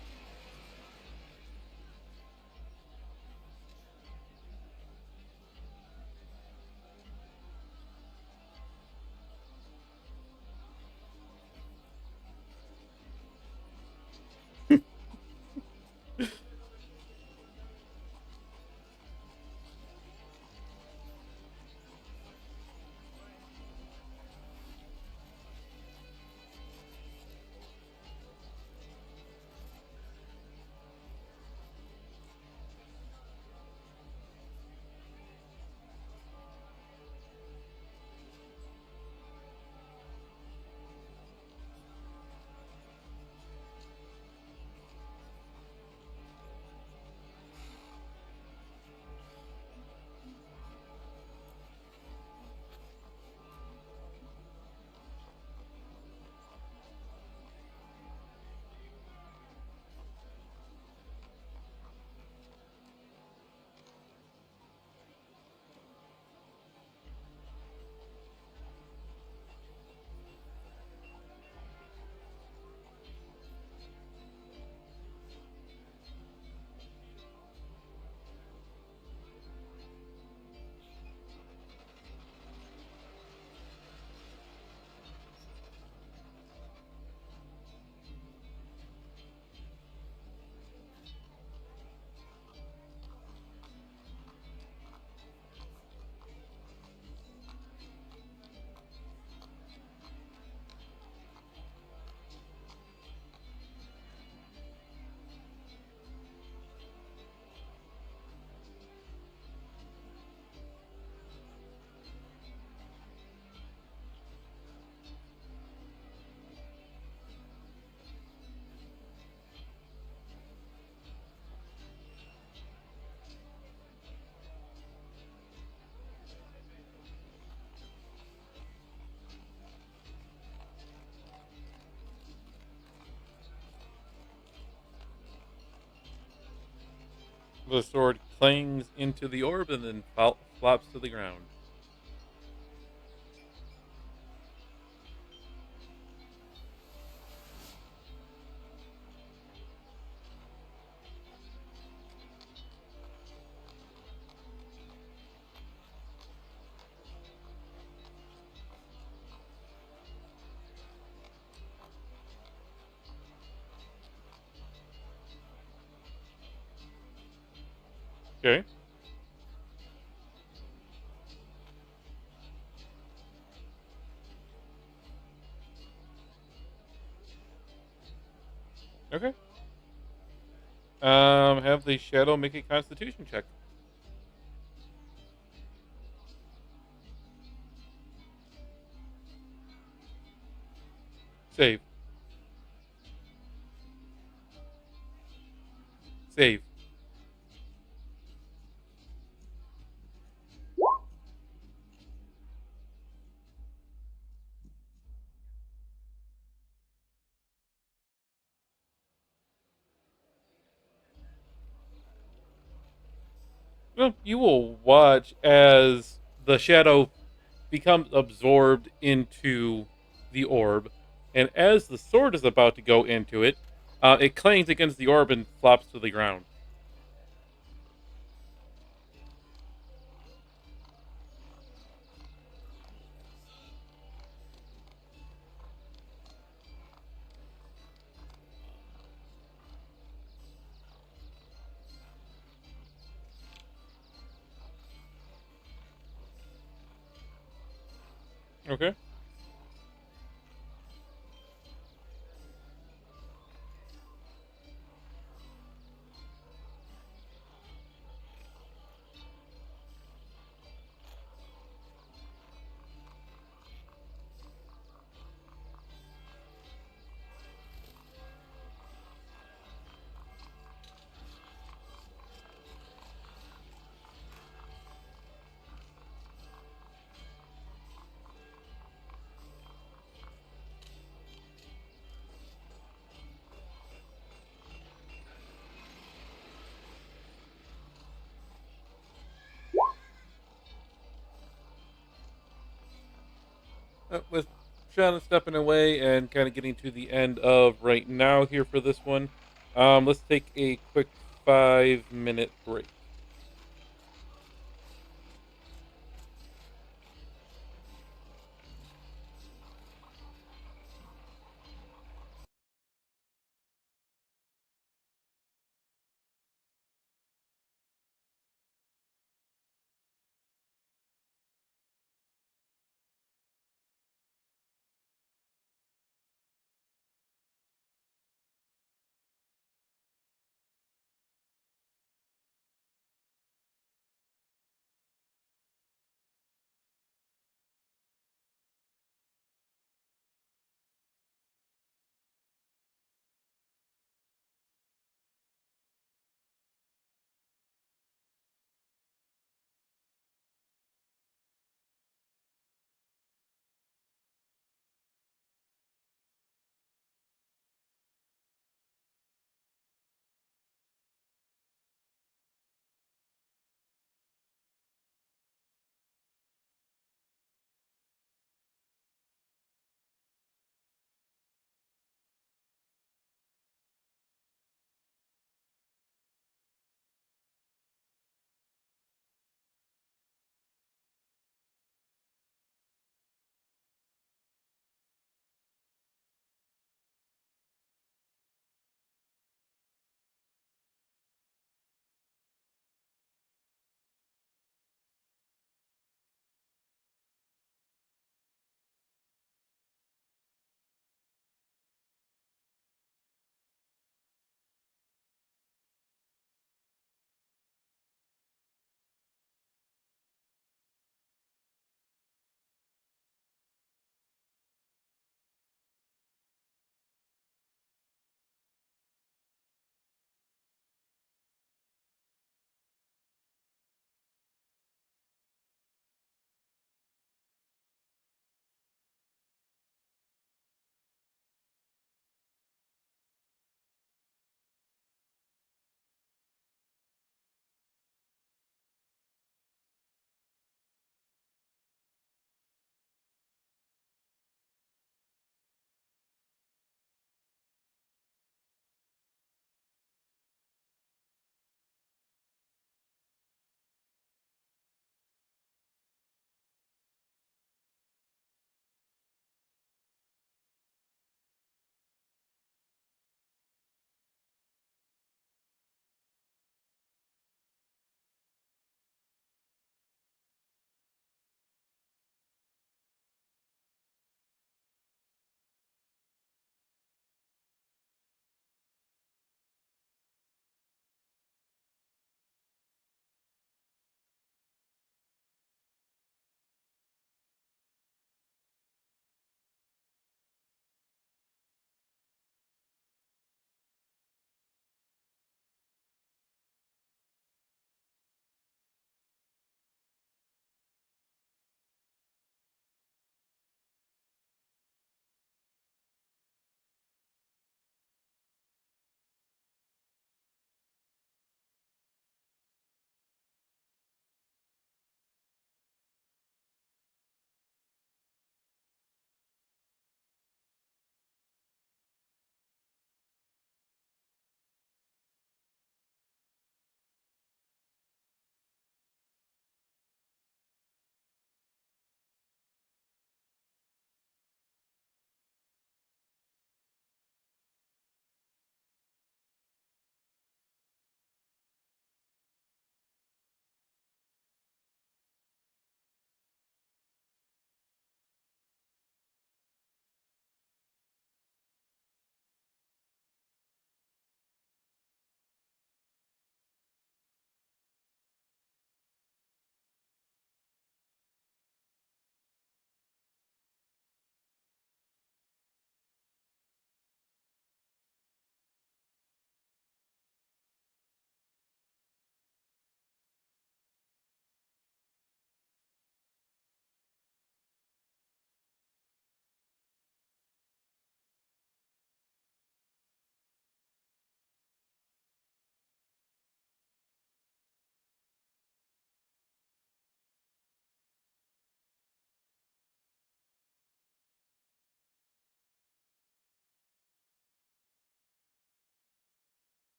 the sword clangs into the orb and then flops to the ground. Okay. Okay. Have the shadow make a Constitution check. Save. Save. Well, you will watch as the shadow becomes absorbed into the orb, and as the sword is about to go into it, it clangs against the orb and flops to the ground. Okay. with Shannon stepping away and kind of getting to the end of right now here for this one, let's take a quick 5 minute break.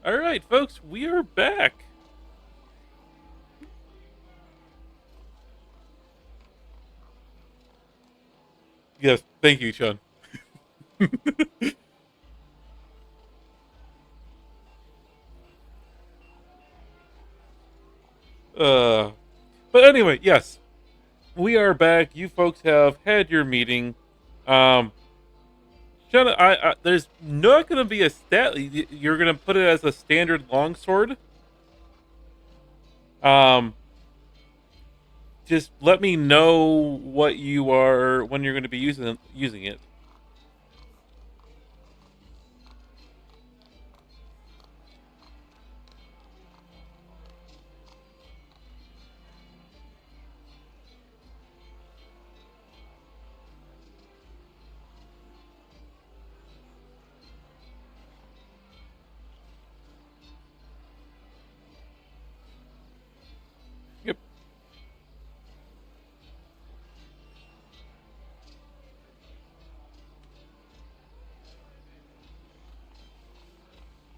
All right, folks, we are back. Yes, thank you, Sean. uh, but anyway, yes, we are back. You folks have had your meeting. Um, Sean, there's not going to be a stat. You're going to put it as a standard longsword. Um, just let me know what you are when you're going to be using it. Yep.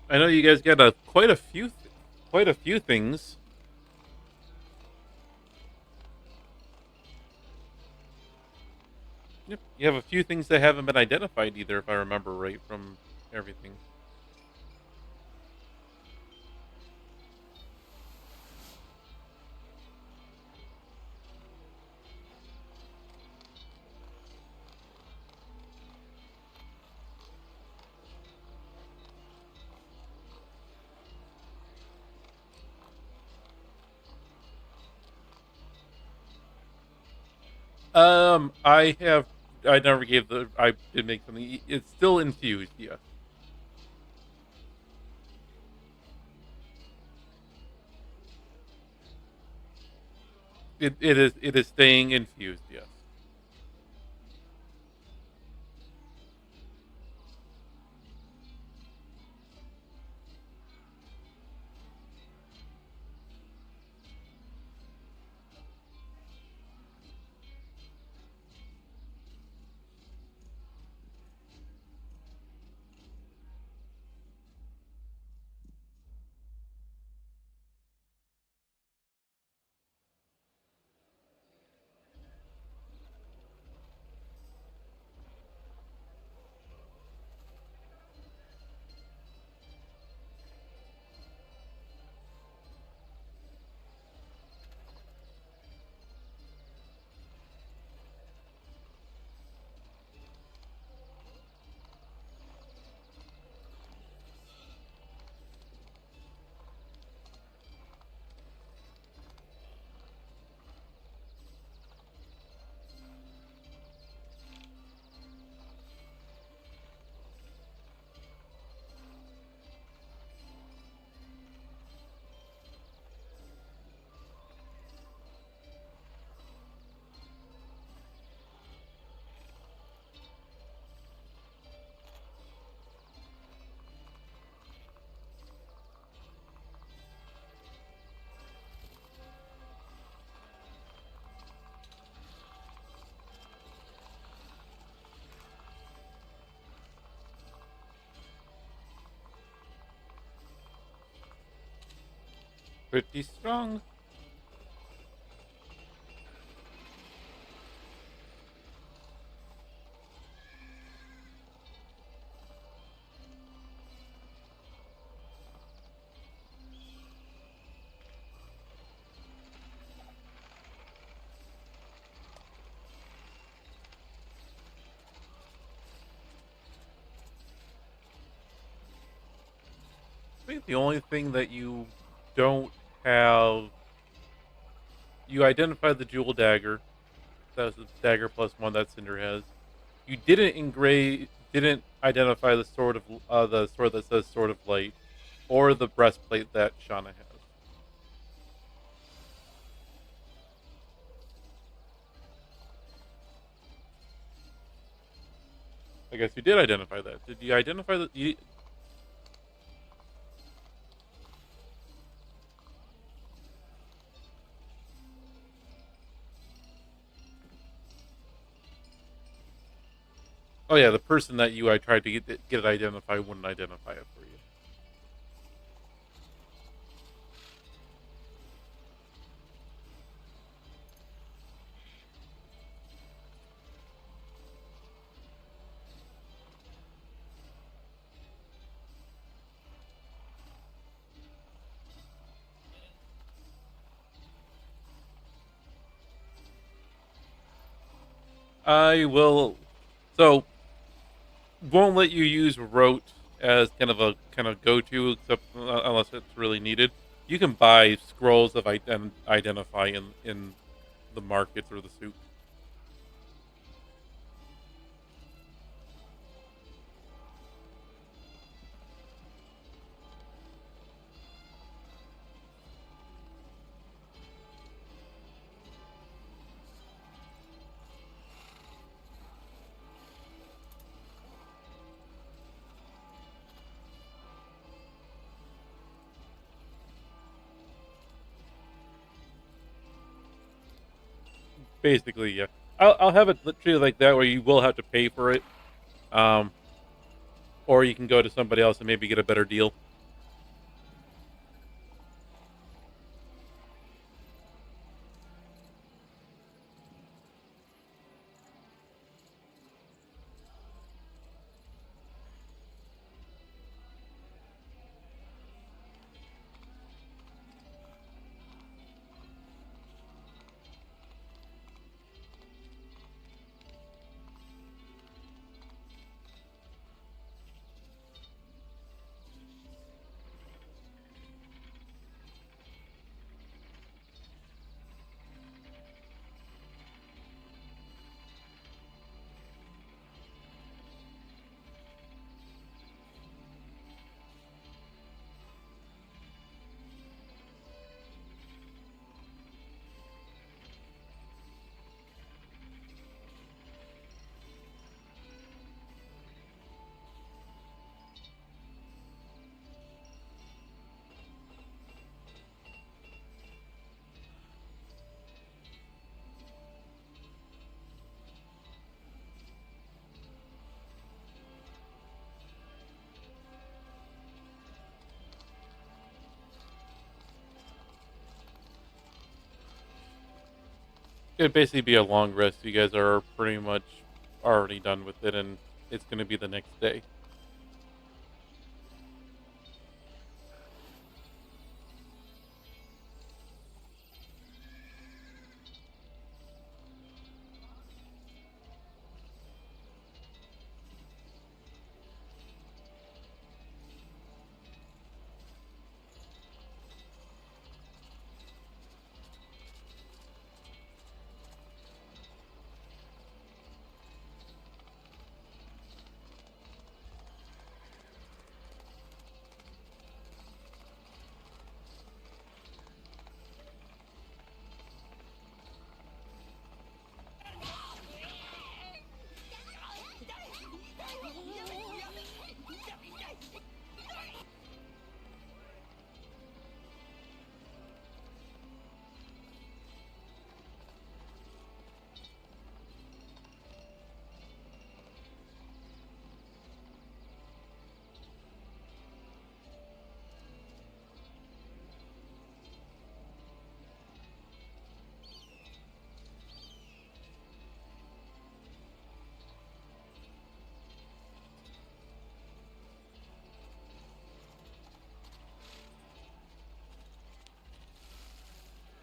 I know you guys got quite a few things. Yep. You have a few things that haven't been identified either, if I remember right from everything. I have. I never gave the. I did make something. It's still infused. Yes. It is. It is staying infused. Yes. Pretty strong. I think the only thing that you don't have. You identified the jewel dagger. That was the dagger plus one that Cinder has. You didn't identify the sword that says Sword of Light, or the breastplate that Shauna has. I guess you did identify that. Did you identify that? Oh yeah, the person that I tried to get it identified wouldn't identify it for you. I will. So won't let you use rote as kind of a kind of go to, except unless it's really needed. You can buy scrolls of identify in the markets or the souks. Basically, yeah. I'll have it literally like that where you will have to pay for it, um, or you can go to somebody else and maybe get a better deal. It'd basically be a long rest. You guys are pretty much already done with it, and it's going to be the next day.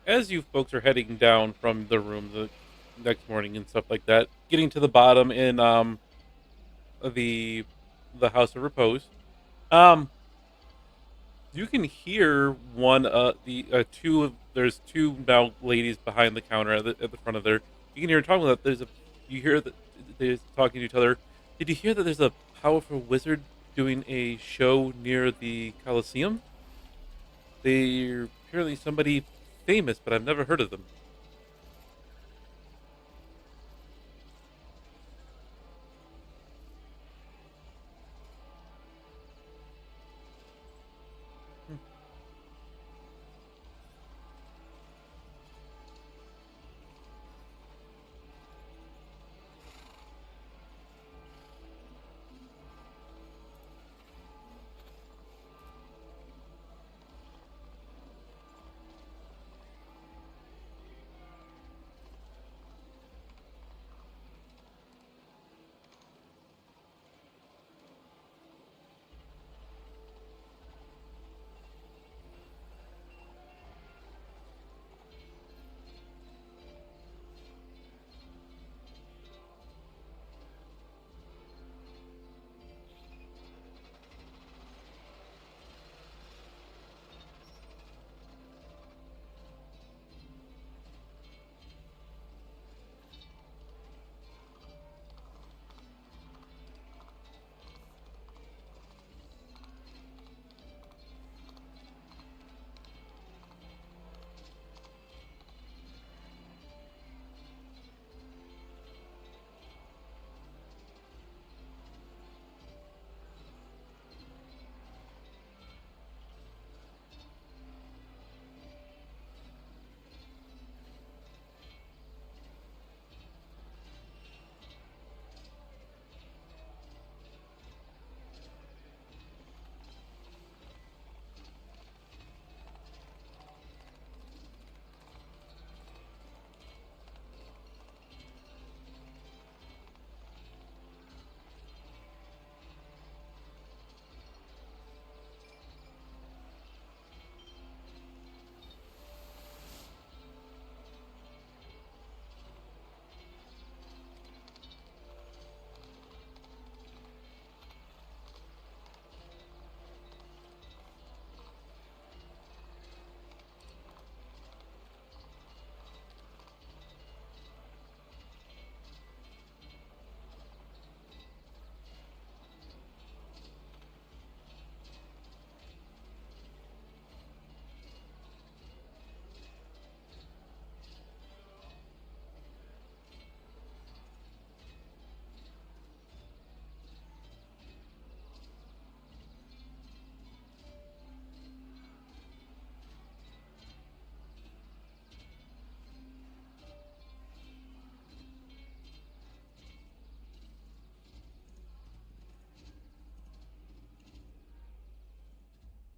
As you folks are heading down from the room the next morning and stuff like that, getting to the bottom in the the House of Repose, um, you can hear one the two of there's two now ladies behind the counter at the front of there. You can hear them talking about there's a you hear that they're talking to each other. Did you hear that there's a powerful wizard doing a show near the Colosseum? They're apparently somebody famous, but I've never heard of them. Hmm.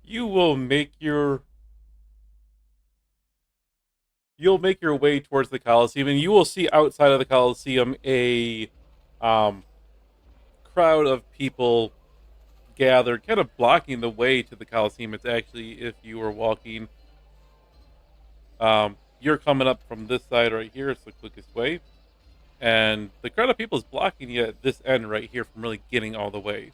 You will make your you'll make your way towards the Coliseum, and you will see outside of the Coliseum a um, crowd of people gathered, kind of blocking the way to the Coliseum. It's actually, if you were walking, you're coming up from this side right here. It's the quickest way, and the crowd of people is blocking you at this end right here from really getting all the way.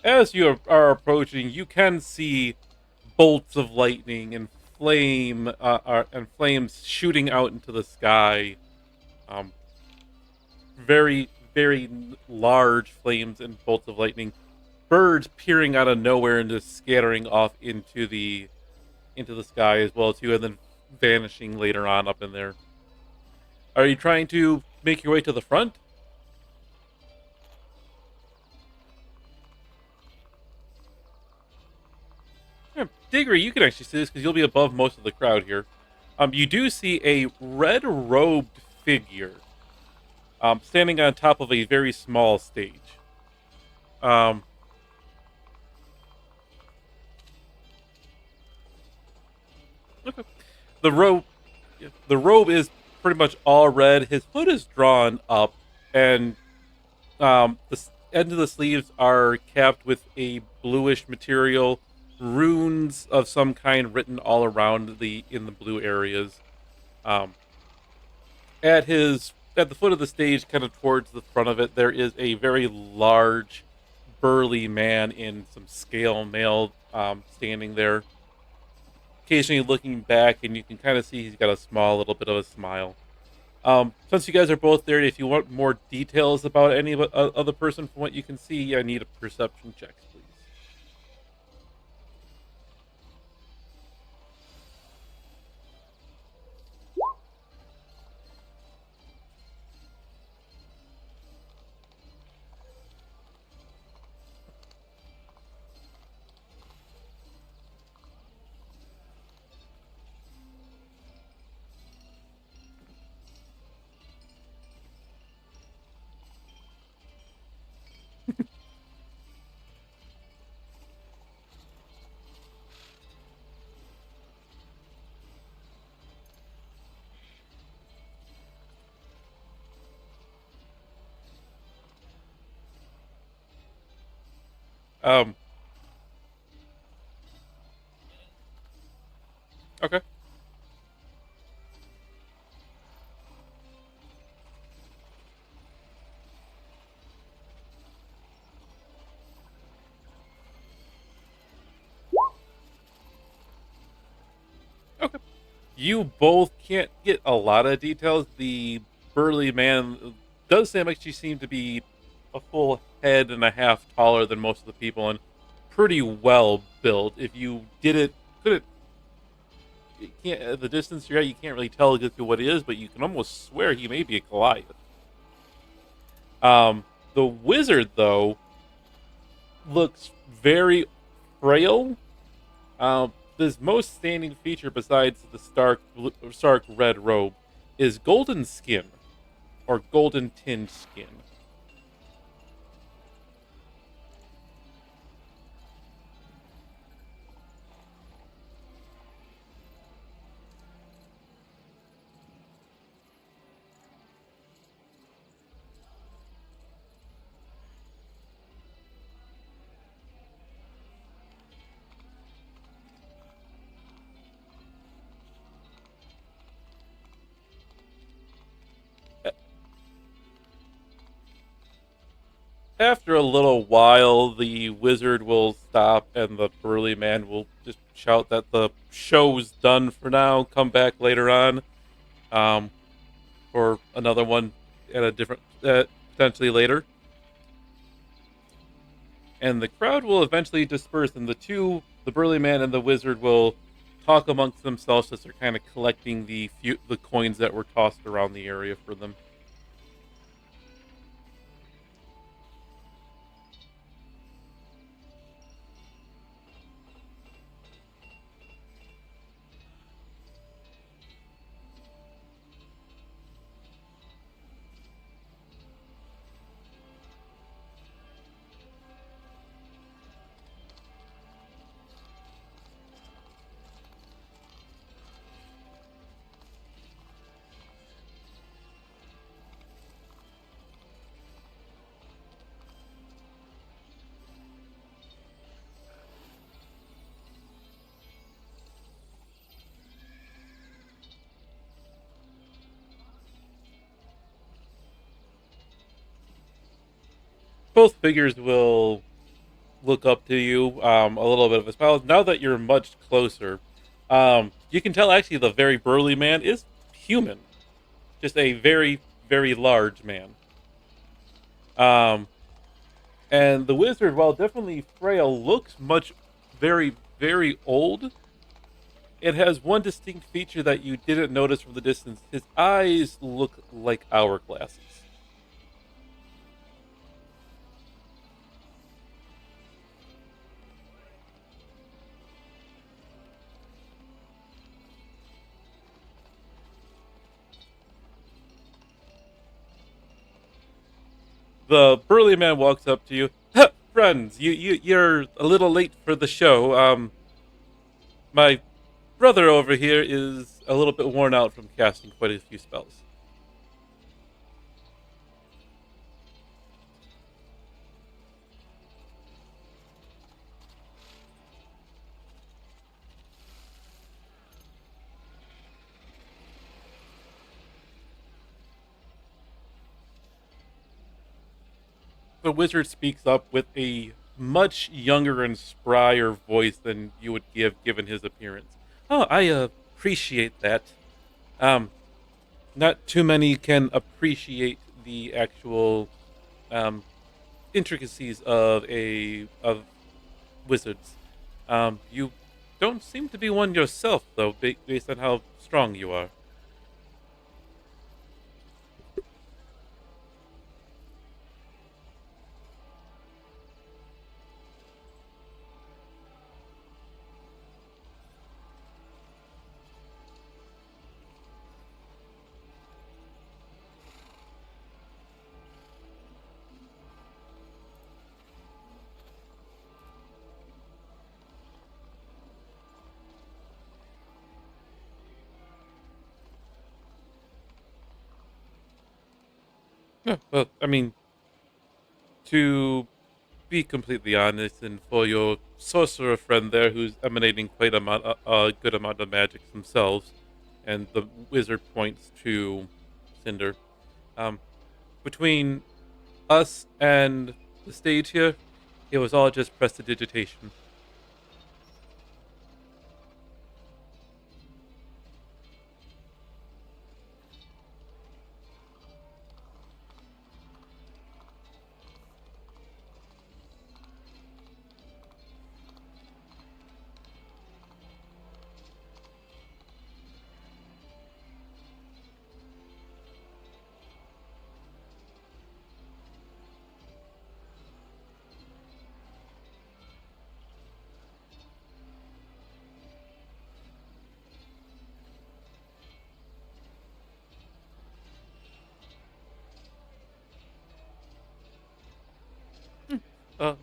As you are approaching, you can see bolts of lightning and flames shooting out into the sky. Um, very large flames and bolts of lightning. Birds peering out of nowhere and just scattering off into the sky as well too, and then vanishing later on up in there. Are you trying to make your way to the front? Yeah, Diggory, you can actually see this because you'll be above most of the crowd here. You do see a red robed figure standing on top of a very small stage. Um, okay. The robe, the robe is pretty much all red. His hood is drawn up, and end of the sleeves are capped with a bluish material, runes of some kind written all around the blue areas. Um, at the foot of the stage, kind of towards the front of it, there is a very large, burly man in some scale mail standing there, occasionally looking back, and you can kind of see he's got a small little bit of a smile. Since you guys are both there, if you want more details about any of the person from what you can see, I need a perception check, please. Um, okay. Okay. You both can't get a lot of details. The burly man does actually seem to be a full head and a half taller than most of the people and pretty well built. If you did it, could it? You can't at the distance you're at, you can't really tell exactly what it is, but you can almost swear he may be a Goliath. The wizard though looks very frail. His most standing feature, besides the stark red robe, is golden skin or golden tinged skin. After a little while, the wizard will stop, and the burly man will just shout that the show's done for now. Come back later on, um, for another one at a different, potentially later. And the crowd will eventually disperse, and the burly man and the wizard, will talk amongst themselves as they're kind of collecting the coins that were tossed around the area for them. Both figures will look up to you, a little bit of a smile. Now that you're much closer, you can tell actually the very burly man is human, just a very, very large man. Um, and the wizard, while definitely frail, looks very, very old. It has one distinct feature that you didn't notice from the distance. His eyes look like hourglasses. The burly man walks up to you. Friends, you're a little late for the show. My brother over here is a little bit worn out from casting quite a few spells. The wizard speaks up with a much younger and sprier voice than you would give given his appearance. Oh, I appreciate that. Um, Not too many can appreciate the actual um, intricacies of wizards. You don't seem to be one yourself, though, based on how strong you are. Yeah, well, I mean, to be completely honest, and for your sorcerer friend there, who's emanating quite a good amount of magic themselves, and the wizard points to Cinder. Um, Between us and the stage here, it was all just prestidigitation.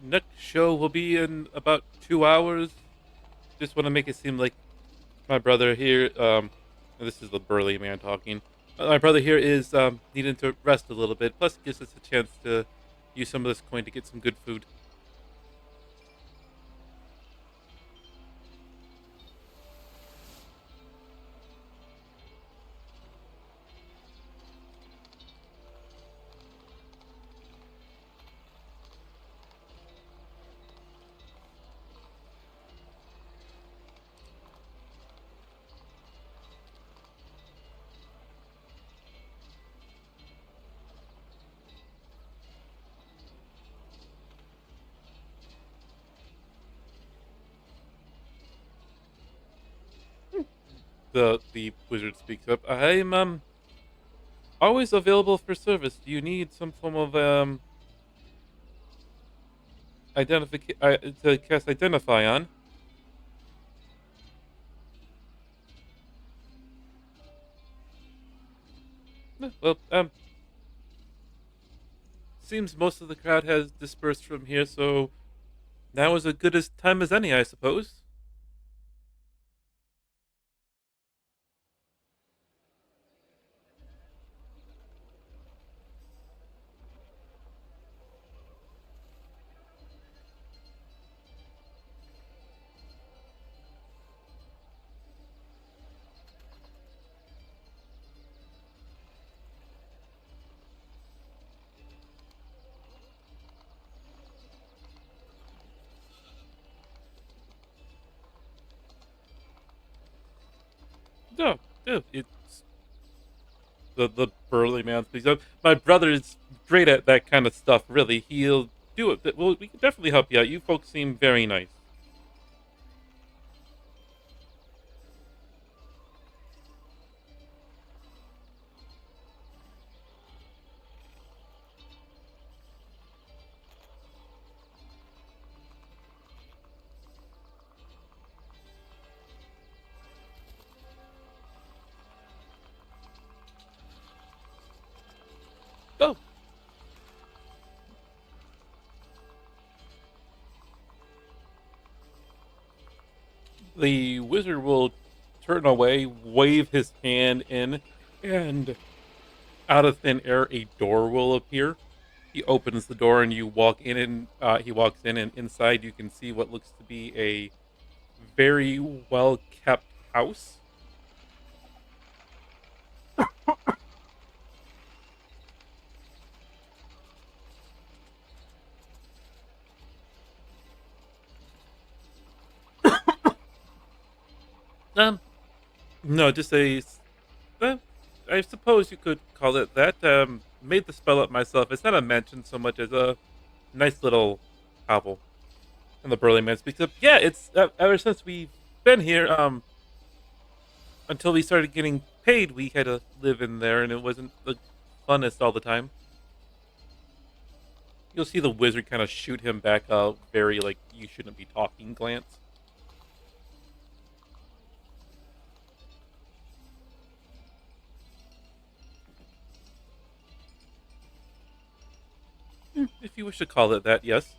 Next show will be in about 2 hours. Just want to make it seem like my brother here, and this is the burly man talking. My brother here is needing to rest a little bit. Plus, it gives us a chance to use some of this coin to get some good food. The wizard speaks up. I'm always available for service. Do you need some form of to cast identify on? Well, seems most of the crowd has dispersed from here, so now is as good as time as any, I suppose. No, no, it's the burly man speaks up. My brother is great at that kind of stuff. Really, he'll do it. Well, we can definitely help you out. You folks seem very nice. Oh, the wizard will turn away, wave his hand in, and out of thin air, a door will appear. He opens the door, and you walk in, and he walks in, and inside you can see what looks to be a very well kept house. Um, no, just uh, I suppose you could call it that. Made the spell up myself. It's not a mansion so much as a nice little hovel. And the burly man speaks up. Yeah, it's ever since we've been here. Until we started getting paid, we had to live in there, and it wasn't the funnest all the time. You'll see the wizard kind of shoot him back a very like you shouldn't be talking glance. If you wish to call it that, yes.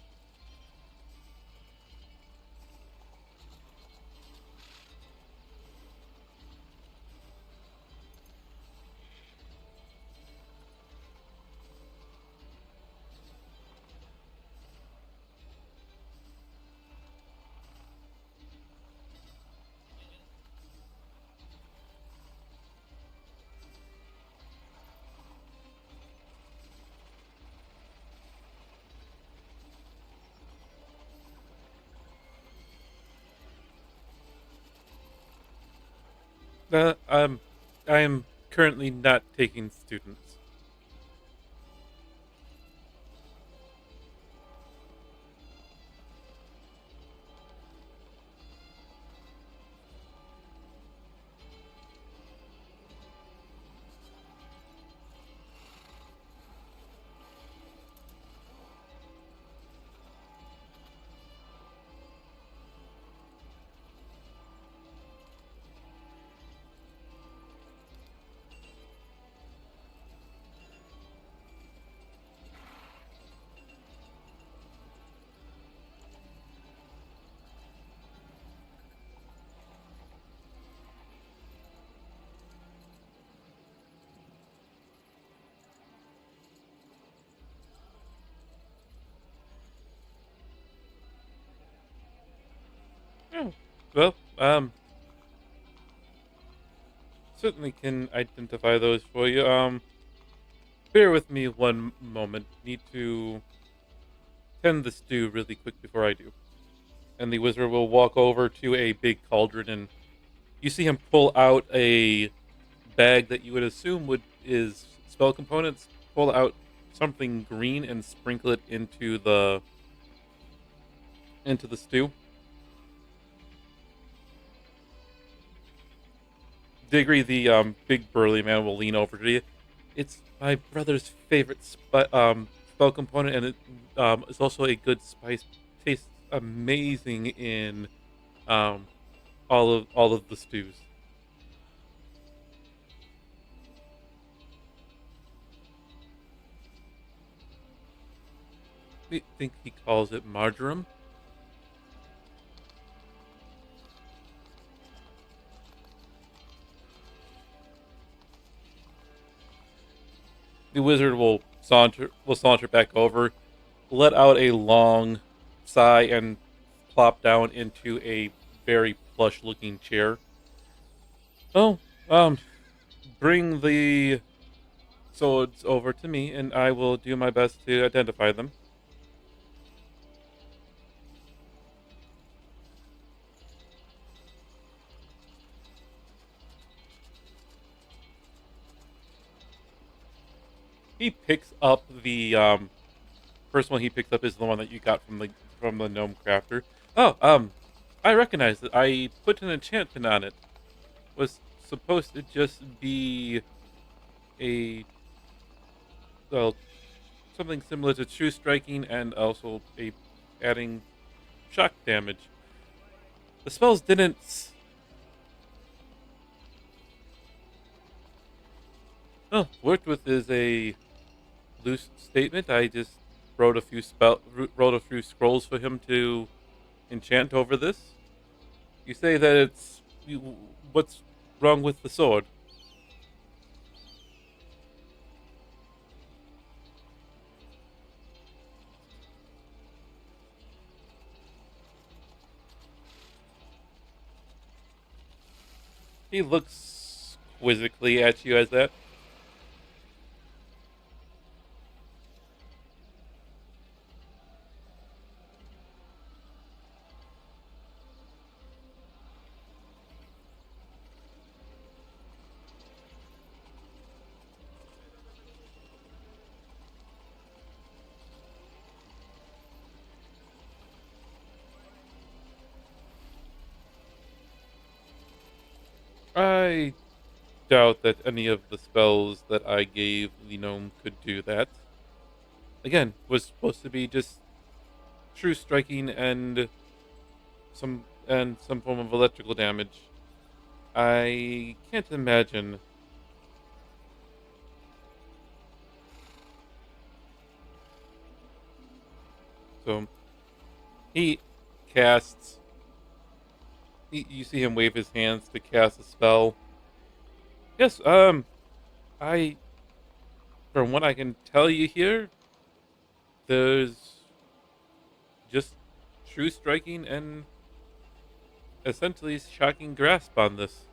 Uh, um, I am currently not taking students. Oh, well, certainly can identify those for you. Bear with me one moment. Need to tend the stew really quick before I do. And the wizard will walk over to a big cauldron, and you see him pull out a bag that you would assume would is spell components. Pull out something green and sprinkle it into the stew. Diggory, the big burly man, will lean over to you. It's my brother's favorite spell component, and it is also a good spice. Tastes amazing in um, all of the stews. I think he calls it marjoram. The wizard will saunter back over, let out a long sigh, and plop down into a very plush looking chair. Oh, bring the swords over to me, and I will do my best to identify them. he picks up the first one he picks up is the one that you got from the gnome crafter. Oh, I recognize it. I put an enchantment on it. Was supposed to just be a well something similar to true striking and also a adding shock damage. The spells didn't. Oh, worked with is a loose statement. I just wrote a few scrolls for him to enchant over this. You say that what's wrong with the sword? He looks quizzically at you as that. I doubt that any of the spells that I gave the gnome could do that. Again, was supposed to be just true striking and some form of electrical damage. I can't imagine. So he casts. You see him wave his hands to cast a spell. Yes. I from what I can tell you here, there's just true striking and essentially shocking grasp on this.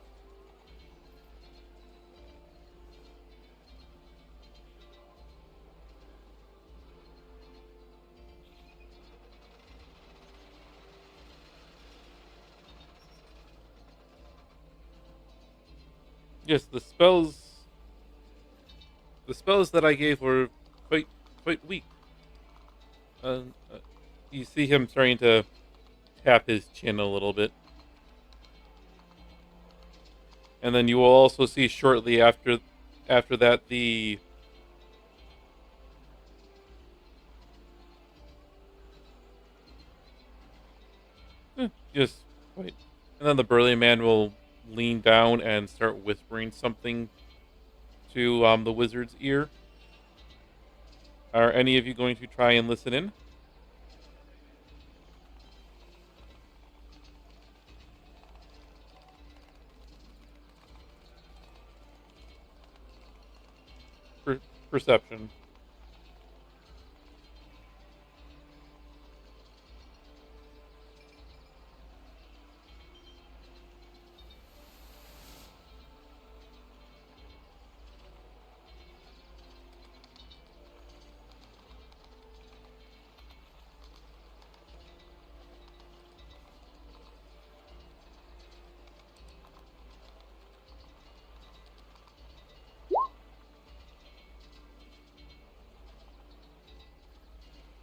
Yes, the spells that I gave were quite quite weak. Uh, uh, you see him starting to tap his chin a little bit, and then you will also see shortly after that the just wait, and then the burly man will lean down and start whispering something to the wizard's ear. Are any of you going to try and listen in? Per- Perception.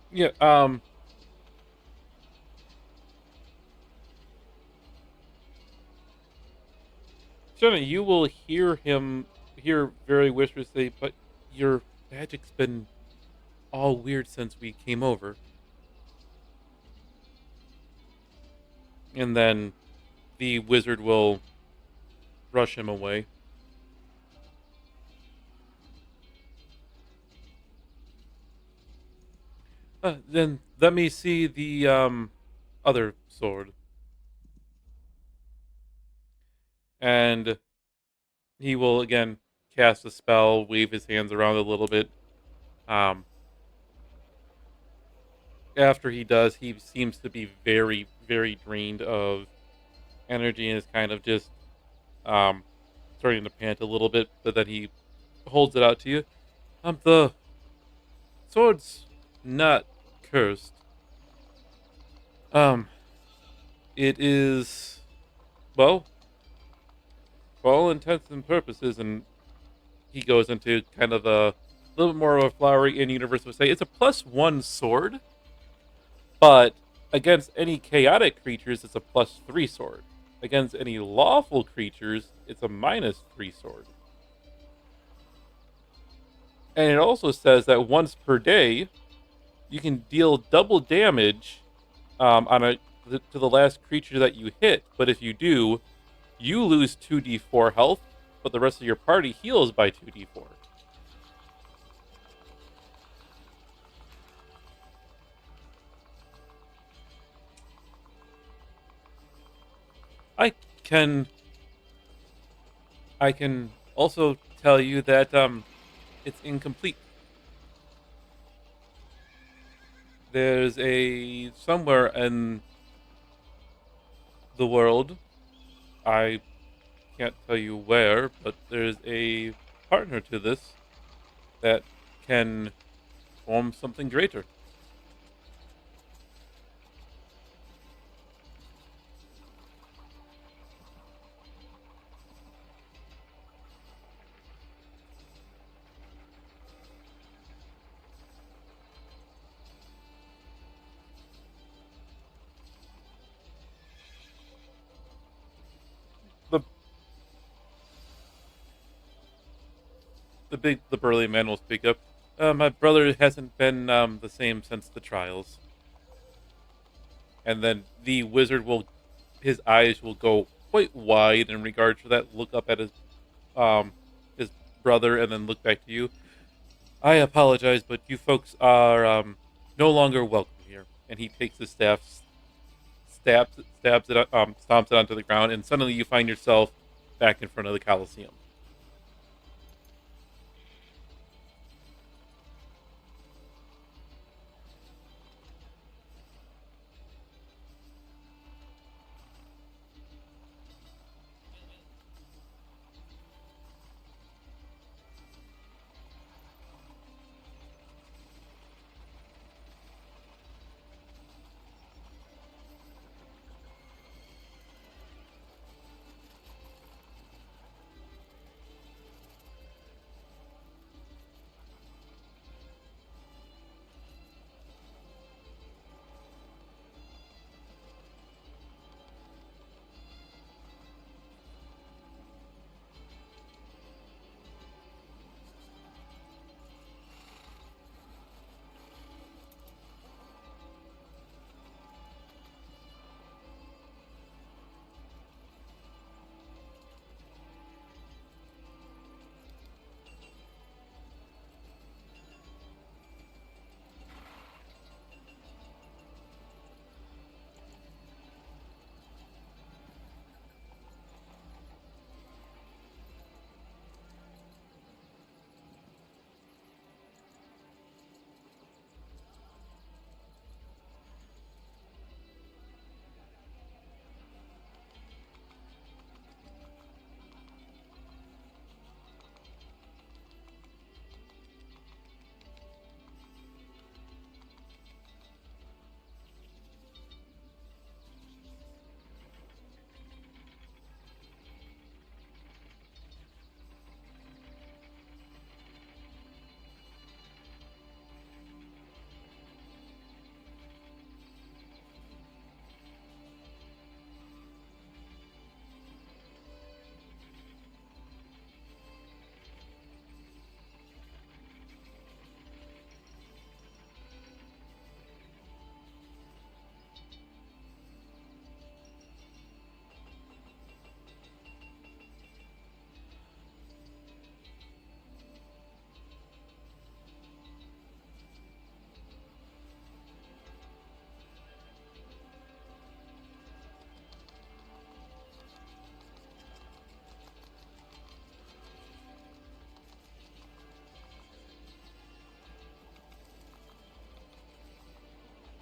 Yeah. Jenna, you will hear very whispers say, "But your magic's been all weird since we came over." And then the wizard will brush him away. Then let me see the other sword, and he will again cast a spell, wave his hands around a little bit. Um, After he does, he seems to be very, very drained of energy and is kind of just um, starting to pant a little bit. But then he holds it out to you. The sword's not cursed. Um, it is well, for all intents and purposes, and he goes into kind of little bit more of a flowery in universe would say it's a +1 sword, but against any chaotic creatures, it's a +3 sword. Against any lawful creatures, it's a -3 sword. And it also says that once per day, you can deal double damage on to the last creature that you hit. But if you do, you lose 2d4 health, but the rest of your party heals by 2d4. I can I can also tell you that it's incomplete. There's a somewhere in the world, I can't tell you where, but there's a partner to this that can form something greater. The the burly man will speak up. My brother hasn't been the same since the trials. And then the wizard will, his eyes will go quite wide in regard to that. Look up at his brother, and then look back to you. I apologize, but you folks are no longer welcome here. And he takes his staff, stabs it, stomps it onto the ground, and suddenly you find yourself back in front of the Colosseum.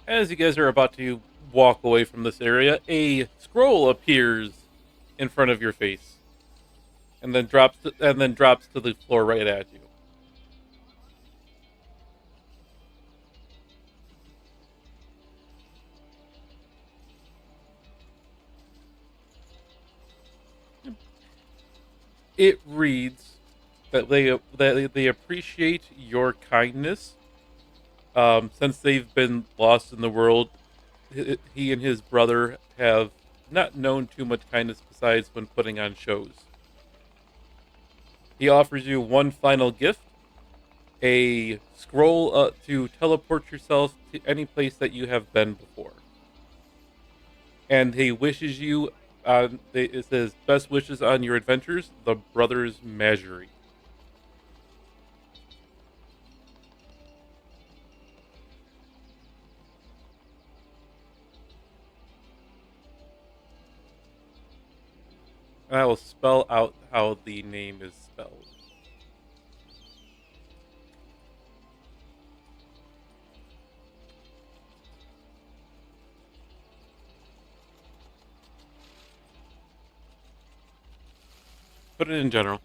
As you guys are about to walk away from this area, a scroll appears in front of your face, and then drops to the floor right at you. It reads, that they appreciate your kindness. Since they've been lost in the world, he and his brother have not known too much kindness besides when putting on shows. He offers you one final gift, a scroll to teleport yourself to any place that you have been before. And he wishes you, it says, best wishes on your adventures, the Brothers Measury. And I will spell out how the name is spelled. Put it in general.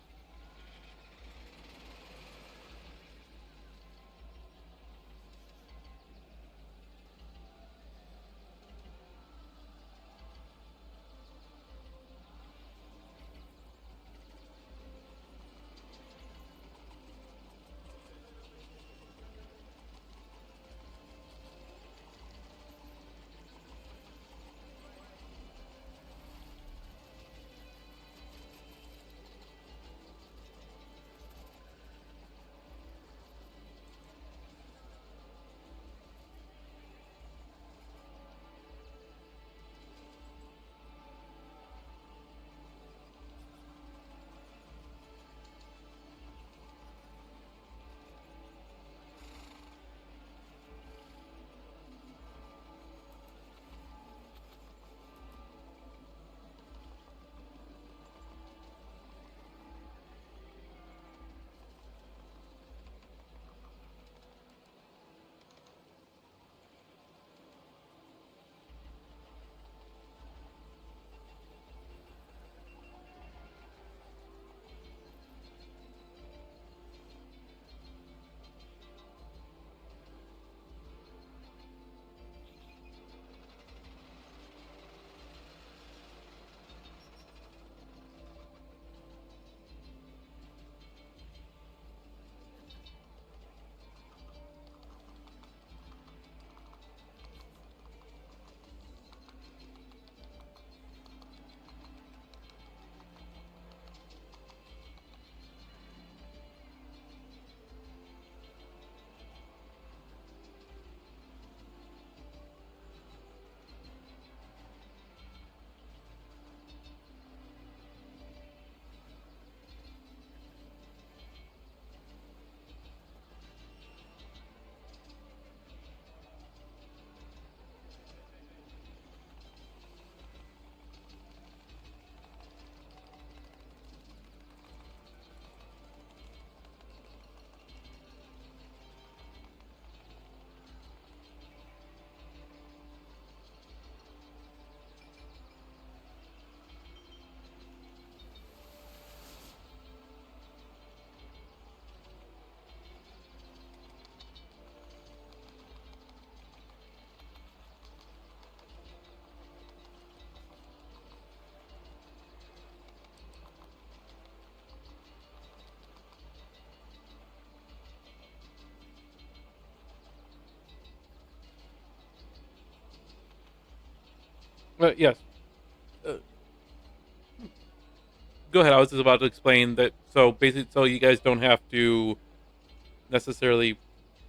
Yes. Uh, Go ahead. I was just about to explain that. So basically, so you guys don't have to necessarily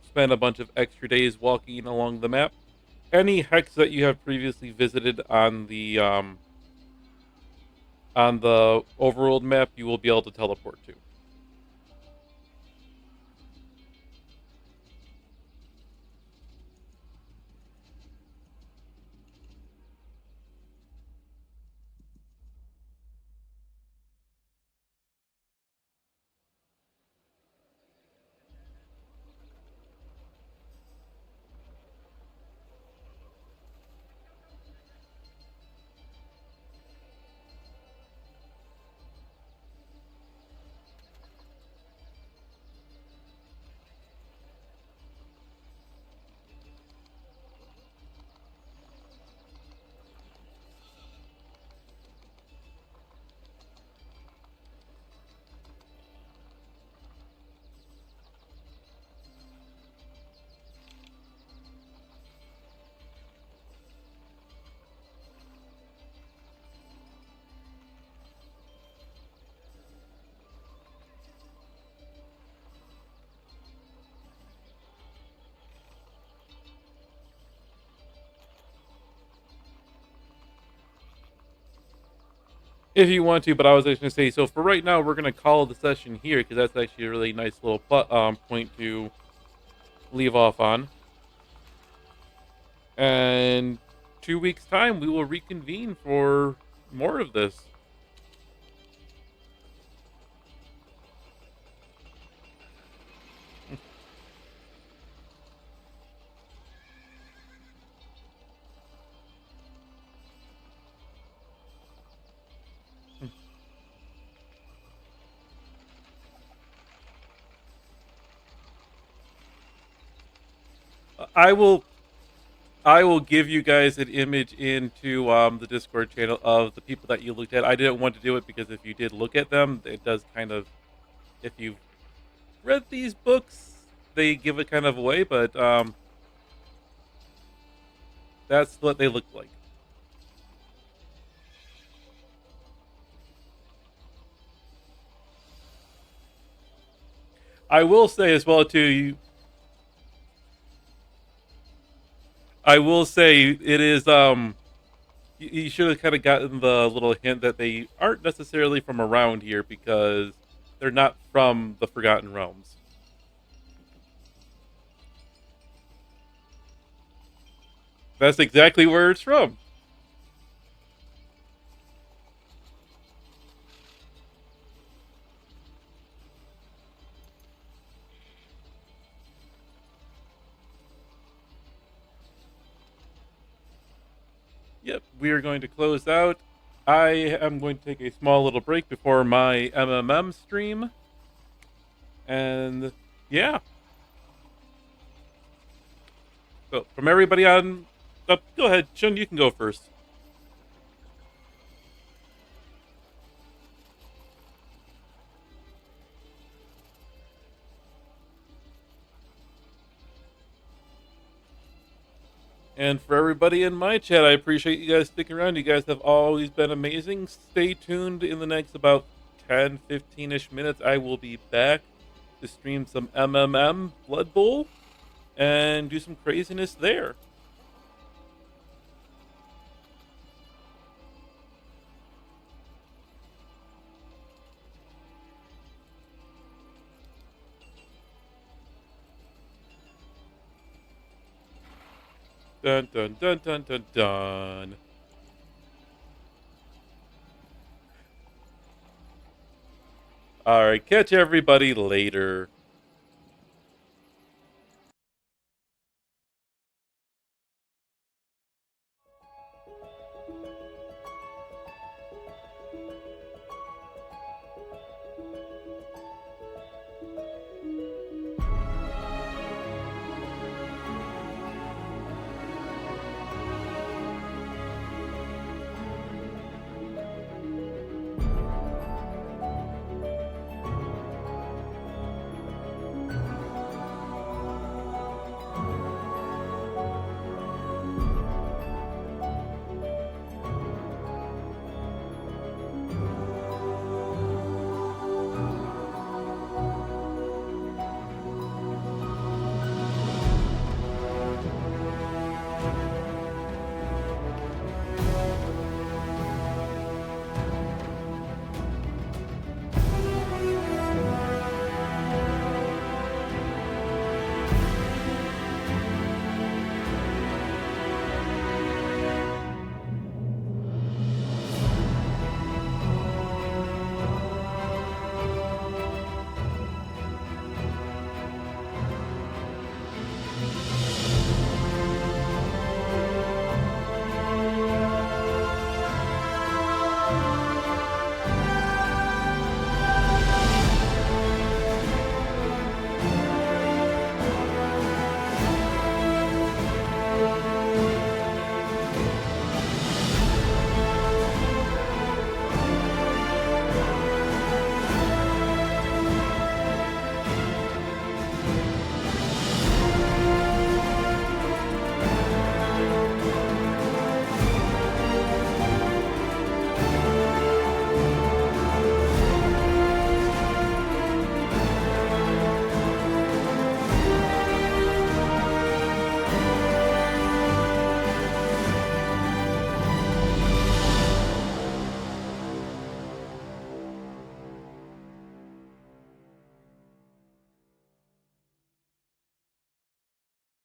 spend a bunch of extra days walking along the map. Any hex that you have previously visited on the overworld map, you will be able to teleport to. if you want to, but I was just going to say, so for right now, we're going to call the session here because that's actually a really nice little point to leave off on. And 2 weeks' time, we will reconvene for more of this. I will I will give you guys an image into the Discord channel of the people that you looked at. I didn't want to do it because if you did look at them, it does kind of, if you've read these books, they give it kind of away, but that's what they look like. I will say as well too, I will say it is you should have kind of gotten the little hint that they aren't necessarily from around here because they're not from the Forgotten Realms. That's exactly where it's from. Yep, we are going to close out. I am going to take a small little break before my MMM stream. And yeah, so from everybody on, go ahead, Shun, you can go first. And for everybody in my chat, I appreciate you guys sticking around. You guys have always been amazing. Stay tuned in the next about 10, 15 ish minutes. I will be back to stream some MMM Blood Bowl and do some craziness there. Dun dun dun dun dun dun. All right, catch everybody later.